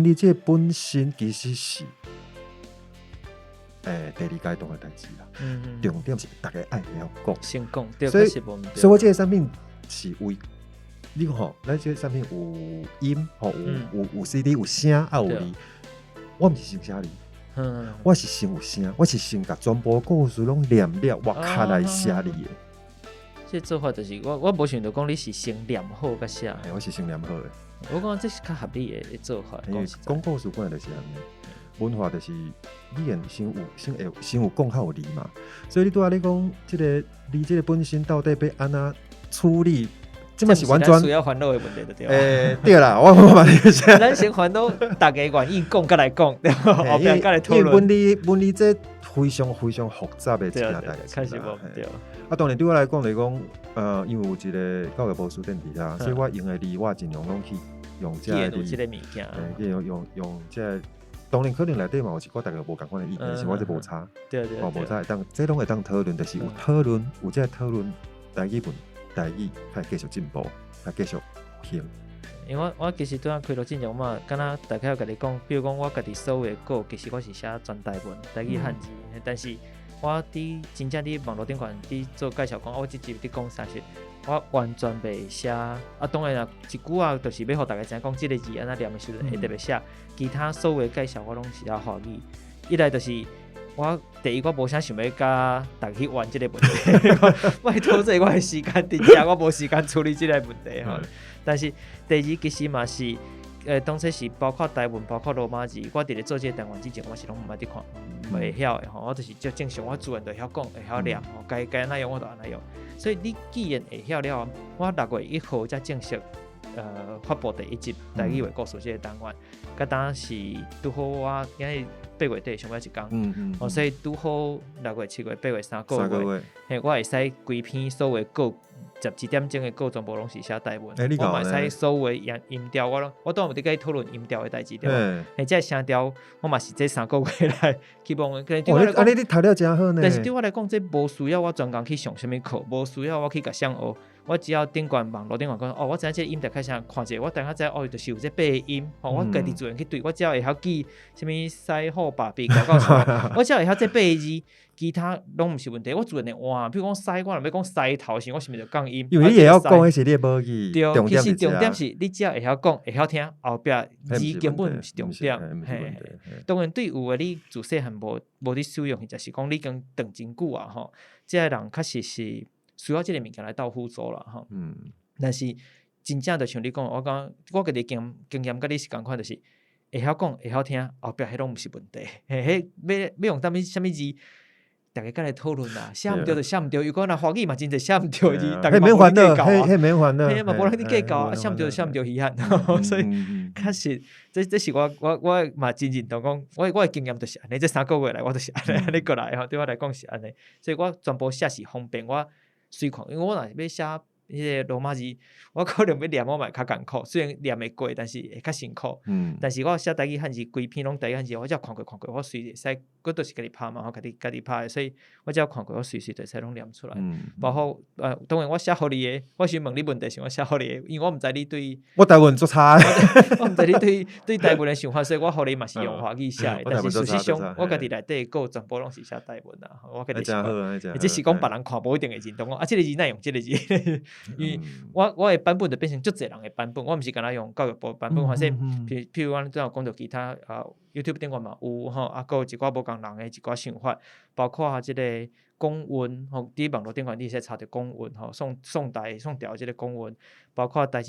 字这本身其实是第二阶段的代志啦。重点是大家爱会晓讲，先讲，所以我这个产品是为你看吼，咱这个产品有音吼，有 CD 有声啊有字，我毋是先写字。我是先有声，我是先甲全部故事拢念了，我卡来写字的。这做法就是我无想到讲你是先念好甲写，我是先念好的。我讲这是较合理的做法。因为讲故事本来就是安尼，文化就是你言先有讲较有理嘛，所以你拄仔你讲即个你即个本身到底要安怎处理？即嘛是完全需要烦恼的问题就对了。对啦，我嘛理解。咱先烦恼，大家愿意讲，甲来讲，对吧？后边甲来讨论。文理这非常非常复杂的一件代志。确实无对。当然对我来讲就是讲，因为有一个教育部书店伫遐，所以我用的字我尽量拢去用这个字，用这。当然可能内底嘛有一寡大家无共款的意见，是我这无差，无差会当，这拢会当讨论，就是有讨论，有这讨论台语文。台语还继续进步，还继续行。因为我其实拄仔开录进前嘛，敢若大家有甲你讲，比如讲我家己所有的稿，其实我是写全台文、台语汉字，但是我真正伫网络顶悬伫做介绍讲，我即集伫讲啥事，我完全袂写。当然啦，一句啊，就是要互大家知影讲，即个字安怎念的时阵会特别写。其他所有的介绍我拢是写华语，一来就是。我第一，我无啥想要甲大家去玩即个问题，拜托这我的时间真正我无时间处理即个问题吼。但是第二其实嘛是，当初是包括台文、包括罗马字，我伫咧做即个单元之前，我是拢毋捌伫看，袂晓的吼。我就是就正常，我自然就会晓讲，会晓念吼，该安怎用我就安怎用。所以你既然会晓了，我6月1号才正式发布第一集台语话故事即个单元，甲当是拄好我今日8月底上尾一天，所以拄好6月、7月、8月3个月，我会使规篇所有稿12点钟的稿全部拢是写台文，我嘛会使所有音调，我当然有伫甲伊讨论音调的代志对吧？这声调我嘛是这3个月来希望，你读了真好呢。但是对我来讲，这无需要我专工去上什么课，无需要我去甲谁学。我只要顶悬网络顶悬讲，我知影这个音调开始看者，我等下知就是有这8个音，我家己自然去对，我只要会晓记什么西好把臂搞搞啥，我只要会晓这8个字，其他拢毋是问题。我自然会换，比如讲西，我若要讲西头时，我是毋是就讲音？因为你也要讲，迄是你无语。对，其实重点是你只要会晓讲，会晓听，后壁字根本毋是重点。当然，对有的你自细汉无伫使用，就是讲你讲长真久啊吼，这个人确实是。需要即个物件来倒辅助啦，吼。但是真正就像你讲，我家己经验甲你是共款，就是会晓讲，会晓听，后壁迄拢毋是问题。要用啥物字，大家甲来讨论啦。写毋对就写毋对，如果若华语嘛，真侪写毋对字，大家嘛无咧计较啊。免烦恼，嘛无咧计较啊。写毋对就写毋对遗憾，所以确实，这是我嘛真认同讲，我的经验就是安尼，这3个月来我就是安尼过来吼，对我来讲是安尼，所以我全部写是方便我。随看，因为我若要写迄个罗马字，我可能要念我嘛较艰苦，虽然念会过，但是会较辛苦。但是我写台语汉字，规篇拢台语汉字，我只要看过，我随会使，我都是家己拍嘛，我家己拍的，所以我只要看过，我随就会使拢念出来。包括当然我写互你的，我先问你问题是我写互你的，因为我毋知你对我台文做差，我毋知你对台文的想法，所以我互你嘛是用华语写的。但是事实上，我家己内底个全部拢是写台文啦。我家己写，即是讲别人看无一定会认同我。这个字哪用这个字？因为我的版本就变成足侪人的版本，我毋是干那用教育部版本，或者譬如我都有讲到其他YouTube 顶悬嘛有吼，还有一寡无共人的一寡想法，包括即个公文吼，伫网络顶悬你会查到公文吼，宋朝即个公文，包括大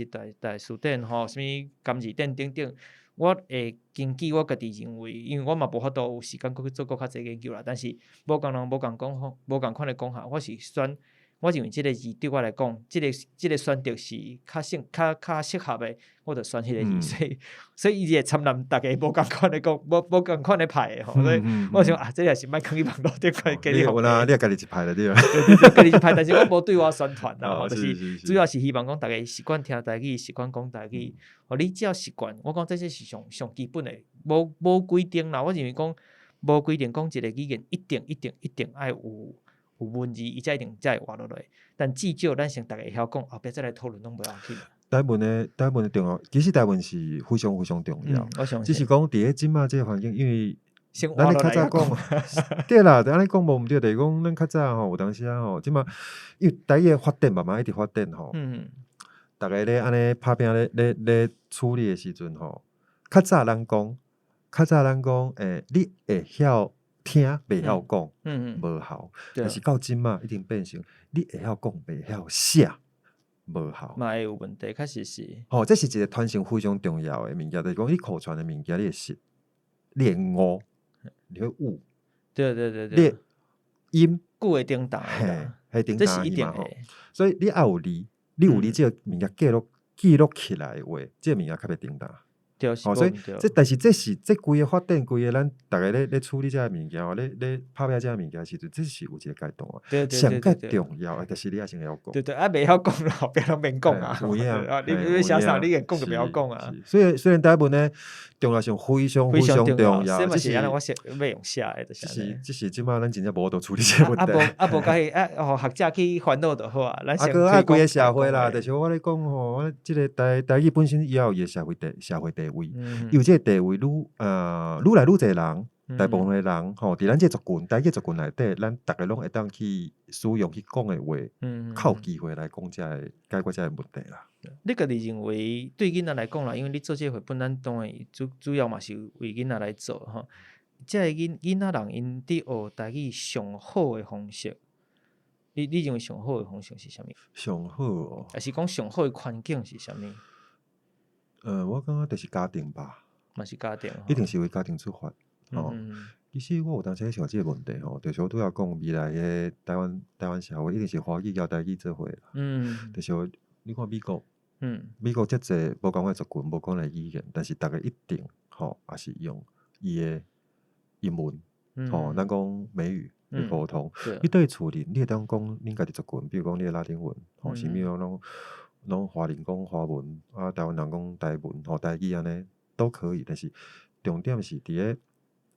书店吼，什物今字典等等，我会根据我家己认为，因为我嘛无法度有时间去做较侪研究啦，但是无共人无共款的讲法，我是选。我认为即个字对我来讲，即个选择是较适合的，我就选迄个字。所以伊会参难大家无共款的讲，无共款的派的吼。所以我想这也是莫放去网络顶块给你。有啦，你也家己一派了对吧？对，家己一派，但是我无对我宣传啦，就是主要是希望讲大家习惯听台语，习惯讲台语。你只要习惯，我讲这些是上基本的，无规定啦。我认为讲无规定讲一个语言一定爱有文字，伊才一定才会活落来。但至少咱先大家会晓讲，后壁再来讨论拢无要紧。台文的重要，其实台文是非常非常重要。只是讲伫个即马即个环境，因为咱较早讲，对啦，安尼讲无毋对，就是讲咱较早吼，有当时啊吼，即马因为台语发展慢慢一直发展吼，大家咧安尼拍拼咧处理的时阵吼，较早人讲，你会晓听袂晓讲，嗯无效。对但是到今嘛，一定变成你会晓讲，袂晓写，无效。嘛会有问题，确实是。这是一个传承非常重要的物件，就是讲你口传的物件，你会识，你会悟，你会悟，对对对你对，会音，句会叮当的嘿啦，，迄顶这是当去嘛吼。一定的。所以你也有理，你有理，这个物件记录起来的话，这个物件较袂叮当。对，是所以对但是这规个发展，规个咱大家咧处理这个物件，咧拍拼这个物件时阵，这是有一个阶段啊。对对上较对对对重要的，就是你也先会晓讲。对对，袂晓讲了，后壁拢免讲啊。有影你写啥，你连讲都袂晓讲啊。虽然台文呢重要性非常非常重要，这嘛是安尼，我写要用写的，就是。这是即马咱真正无度处理这个问题。无甲迄学者去烦恼就好啊。咱先个爱规个社会啦，就是我咧讲吼，我即个台语本身也有伊个社会地位，有这个地位愈来愈侪人。大部分的人吼，伫咱这族群，台语族群内底，咱逐个拢会当去使用去讲的话，较有机会来讲这个解决这个问题啦。你家己认为对囡仔来讲啦，因为你做这绘本，咱当然主要嘛是为囡仔来做吼。这个囡仔人因伫学台语上好的方式，你认为上好的方式是啥物？上好哦，还是讲上好的环境是啥物？我感觉就是家庭吧，嘛是家庭，一定是为家庭出发。其实我有当时咧想即个问题吼，就是拄仔讲未来的台湾社会一定是华语交台语做伙啦。就是你看美国，美国遮济无共款族群，无讲来语言，但是逐个一定也是用伊的英文，咱讲美语去沟通。你对厝里，你会当讲恁家己族群，比如讲你的拉丁文，是物拢华人讲华文，台湾人讲台文，台语安尼都可以。但是重点是伫咧。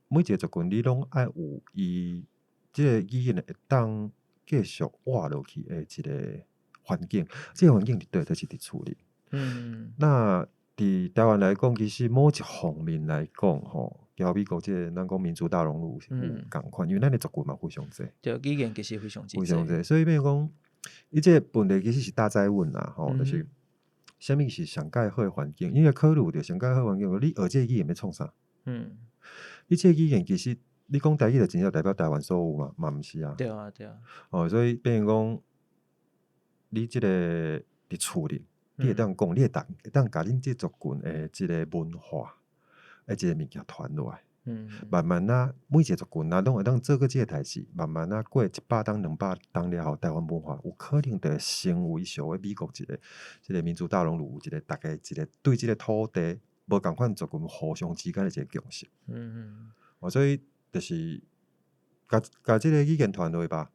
每一个族群，你拢爱有伊即个语言会当继续活落去的一个环境，这个环境对，就是伫厝里。那伫台湾来讲，其实某一方面来讲，交美国即个咱讲民族大熔炉有共款，因为咱的族群嘛非常济，对，语言其实非常济，所以变讲，伊即个问题其实是大灾问啦，就是啥物是上介好的环境？因为考虑着上介好的环境，你学这个语言要创啥？你这个语言其实你讲台语就真正代表台湾所有嘛毋是啊。对啊，对啊。所以变成讲，你即个伫厝里，你会当讲，你会当甲恁即族群的即个文化，即个物件传落来。慢慢每一个族群拢会当做过即个代志，慢慢过100当200当了后，台湾文化有可能就会成为像美国即个民族大熔炉，一个大家一个对即个土地。无共款族群互相之间的一个共识，所以就是甲即个语言团队吧，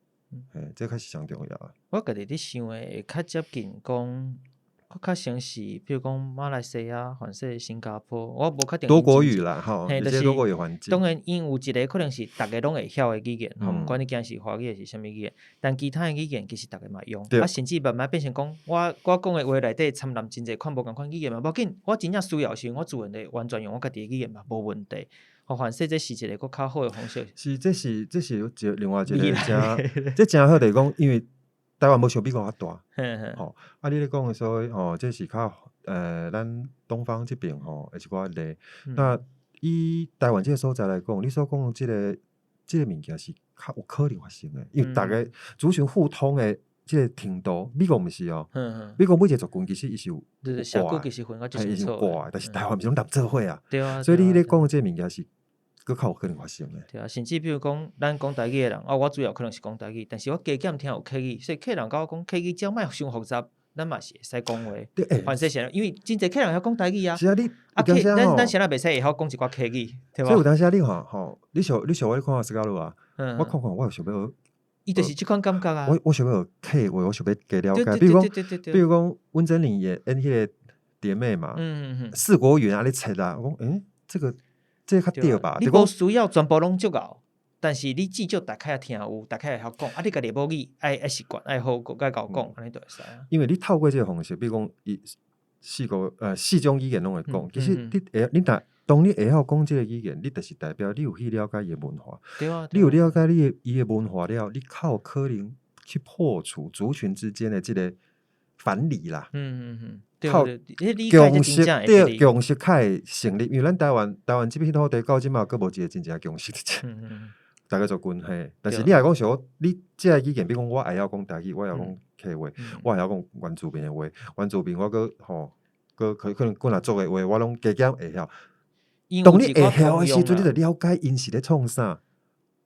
这较是上重要啊。我家己咧想会较接近讲，较像是，比如讲马来西亚、或是新加坡，我无确定。多国语啦，就是多国语环境。当然，因有一个可能是大家拢会晓的语言，毋管你讲是华语还是啥物语言，但其他的语言其实大家嘛用，甚至慢慢变成讲，我讲的话内底掺杂真侪款无共款语言嘛，无要紧，我真正需要时，我自然地完全用我家己的语言嘛，无问题。反正这是一个较好的方式。这是另外一个这真好，就是讲，因为台湾无像美国遐大，你咧讲的所谓这是较咱东方这边有一寡例。那以台湾这个所在来讲，你所讲的这个物件是较有可能发生的，因为大家族群互通的这个程度，美国毋是哦。美国每一个族群其实伊是有挂，其实分我就是挂，但是台湾毋是拢搭做伙啊。对啊。所以你咧讲的这个物件是佫较有可能发生的。对啊，甚至比如讲，咱讲台语的人，我主要可能是讲台语，但是我加减听有客语，所以客人甲我讲客语只要莫伤复杂，咱嘛是会使讲话。反正是，因为真侪客人晓讲台语啊。是啊，咱先来袂使会晓讲一寡客语，对吧？所以有当时你看你像我看斯卡路啊，我看我有想要。伊就是即款感觉啊。我想要客话，我想要加了解。比如讲，温真菱演迄个蝶妹嘛，四国语啊，你猜啦？我讲，这个较对吧？你无需要全部拢足够，但是你至少大概也听有，大概会晓讲。你家己母语爱习惯，爱好甲搞讲，安尼就会使啊。因为你透过这个方式，比如讲，四种语言拢会讲，其实你当你会晓讲这个语言，你就是代表你有去了解伊的文化。对啊。你有了解伊的文化了，你较有可能去破除族群之间的这个藩篱啦。靠共识，共识较会成立。因为咱台湾这片土地到即嘛，佫无一个真正共识。大家做近嘿，但是你若讲想你即个语言，比如讲我会晓讲台语，我会晓讲客话，我会晓讲原住民的话，原住民我搁可能若做的话，我拢加减会晓。当你会晓的时阵，你就了解因是咧创啥。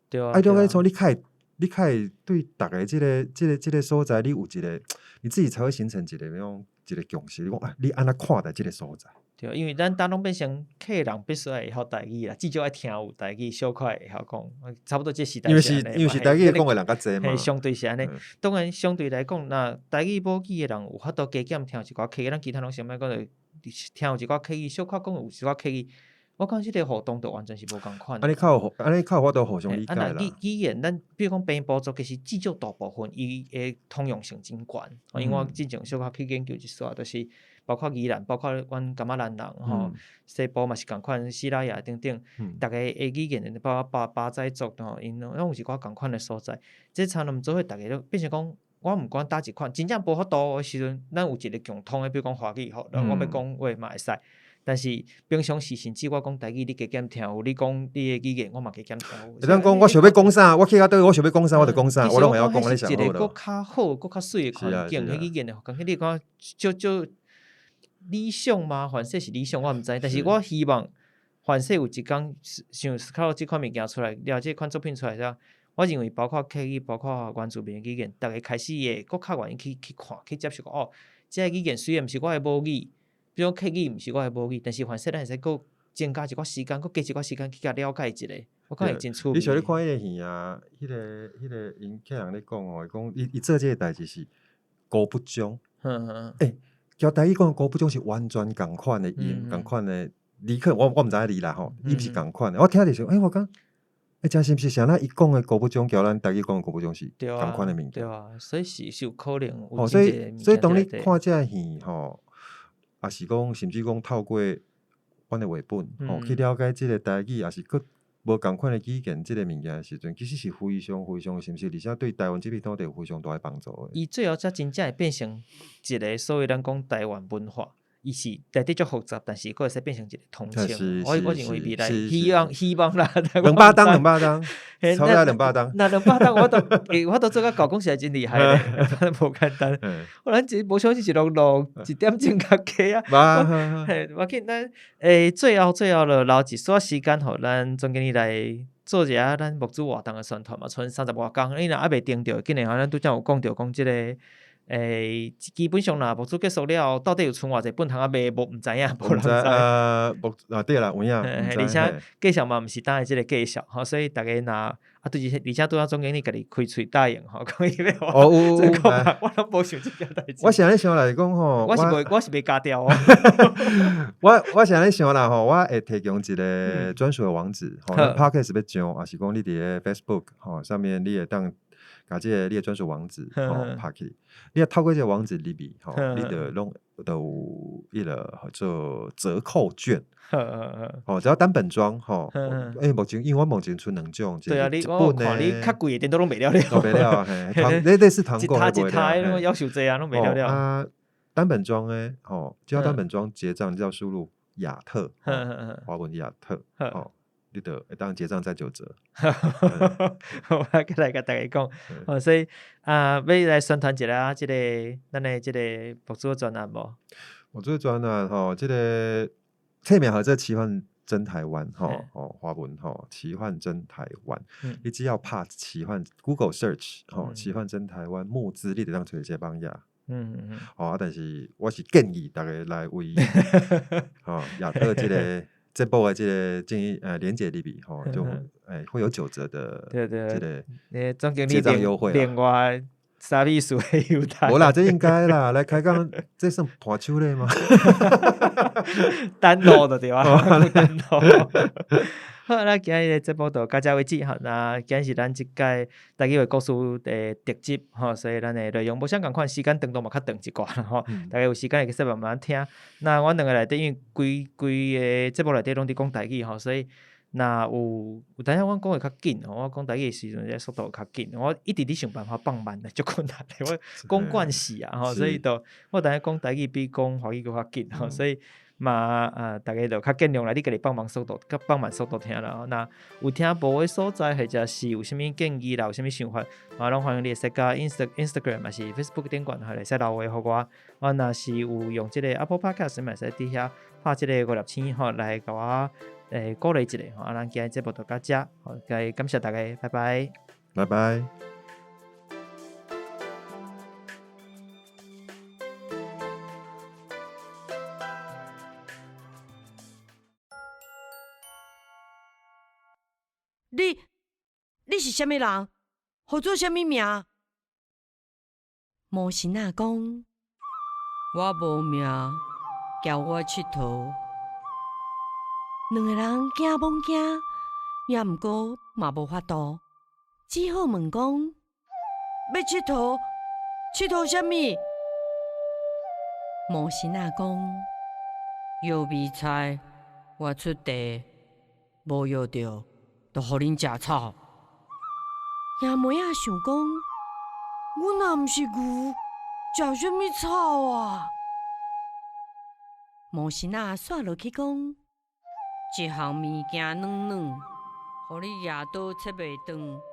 对啊，了解创，你会对逐个即个所在，你有一个，你自己才会形成一个那种一个共识。你讲你安怎看待即个所在？对，因为咱拢变成客人必须会晓台语啦，至少爱听有台语，小可会晓讲，差不多这时代。因为是台语讲的人较济嘛。相对是安尼，当然相对来讲，那台语母语的人有法度加减听一寡客语，咱其他拢想要讲着听有一寡客语，小可讲有一寡客语。我感觉即个互动就完全是无共款。安尼较有法度互相理解啦。语言咱比如讲平埔族，其实至少大部分伊的通用性真悬。因为我之前小可去研究一撮，就是包括宜兰，包括阮柑仔兰人吼，西部嘛是共款，西拉雅等等，逐个的语言包括巴仔族吼，因拢有一寡共款的所在。即参咱做伙，逐个都变成讲，我毋管搭一款，真正无法度的时阵，咱有一个共通的，比如讲华语吼，我要讲话嘛会使。但是平常时甚至我讲台语，你加减听有；你讲你的语言，我嘛加减听有。会当讲我想要讲啥，我去到倒，我想要讲啥，我就讲啥，我拢会晓讲。你想好一个搁较好、搁较水的环境，迄语言的感觉你讲就理想嘛，凡说是理想，我毋知。但是我希望凡说有一天像靠即款物件出来，了这款作品出来之后，我认为包括客语、包括原住民的语言，逐个开始会搁较愿意去看、去接受。哦，这个语言虽然毋是我的母语。比如客语毋是我的母语，但是凡说咱会使搁增加一寡时间，搁加一寡时间去甲了解一下，我感觉真趣味。你像你看迄个戏啊，迄个因客人咧讲哦，伊做这个代志是高不中。交台语讲高不中是完全共款的音，共款的理可我毋知影理啦吼，伊毋是共款的。我听着想，我讲，真是毋是像咱伊讲的高不中，交咱台语讲的高不中是共款的物件。对啊，所以是有可能有。哦，所以当你看这个戏吼。也是讲，甚至讲透过阮的画本，去了解即个台语，也是佫无共款的语言，即个物件的时阵，其实是非常非常，是毋是？而且对台湾这片土地有非常大的帮助的。伊最后才真正会变成一个所谓咱讲台湾文化，伊是内底足复杂，但是佫会使变成一个通称。我认为未来希望啦，2巴当，超过2巴当。那2巴当我都做甲搞讲实在真厉害咧，无简单。我咱无想是一路1点钟较加啊。我见咱最后了留一撮时间，互咱总经理来做一下咱木子活动的宣传嘛，剩30外工，你若还袂定着，今年咱拄则有讲着讲即个。基本上啦，木子结束了，到底有剩偌济本通啊卖，无毋知影，无人知。对啦，有影。而且介绍嘛，毋是当下即个介绍，吼，所以大家若而且拄仔总经理家己开喙答应，吼，讲伊要我，真讲嘛，我拢无想即件代志。我是安尼想来讲吼，我是袂加掉哦。我是安尼想啦吼，我会提供一个专属的网址，吼 ，Podcast 要上，还是讲你伫咧 Facebook 吼上面你会当。把这个你的专属网址拍起，你要透过这个网址里面，你就弄都有一个做折扣券，只要单本装，目前因为我目前出2种，对啊，我看你较贵的店都拢卖了了，卖了，类似团购，一台要求这样拢卖了了。单本装诶，就要单本装结账，就要输入亚特，华文亚特，你就会当结账再9折。我来甲大家讲，所以要来宣传一下即个咱的即个木子专栏无？木子专栏即个册名叫做奇幻真台湾华文奇幻真台湾，你只要拍奇幻 Google Search 奇幻真台湾木子，你就当找这帮呀。但是我是建议大家来为亚特即个。这部的这个建议连结里面就会有9折的这个结账优惠，另外啥意思的优待？无啦，这应该啦，来开讲这算盘手咧吗？单路的对吧？单路。好，那今日节目就到这为止哈。那今日是咱即届台语话故事的特辑哈，所以咱的内容无啥共款，时间长度嘛较长一寡啦吼。大家有时间会去慢慢听。那阮两个内底因为规个节目内底拢伫讲台语吼，所以若有当下我讲会较紧吼，我讲台语的时阵，速度较紧，我一直伫想办法放慢的，足困难的。我讲惯势啊吼，所以就我当下讲台语比讲华语搁较紧吼，所以。嘛大家就较见谅啦，你家己放慢速度听啦吼。那有听无的所在，或者是有啥物建议啦，有啥物想法，拢欢迎你会使甲 Instagram 还是 Facebook 顶悬会使留话互我。若是有用即个 Apple Podcast， 会使伫遐拍即个5粒星吼，来甲我鼓励一下吼。咱今日节目就到遮，好，感谢大家，拜拜，拜拜。你是啥物人？号做啥物名？魔神仔讲：我无命，叫我佚佗。两个人惊懵惊，也毋过嘛无法度，只好问讲：要佚佗？佚佗啥物？魔神仔讲：摇味菜，我出地，无摇着，就互恁食草。兄妹仔想讲，阮若毋是牛，食啥物草啊？魔神仔煞落去讲，一项物件软软，互你夜倒切袂断。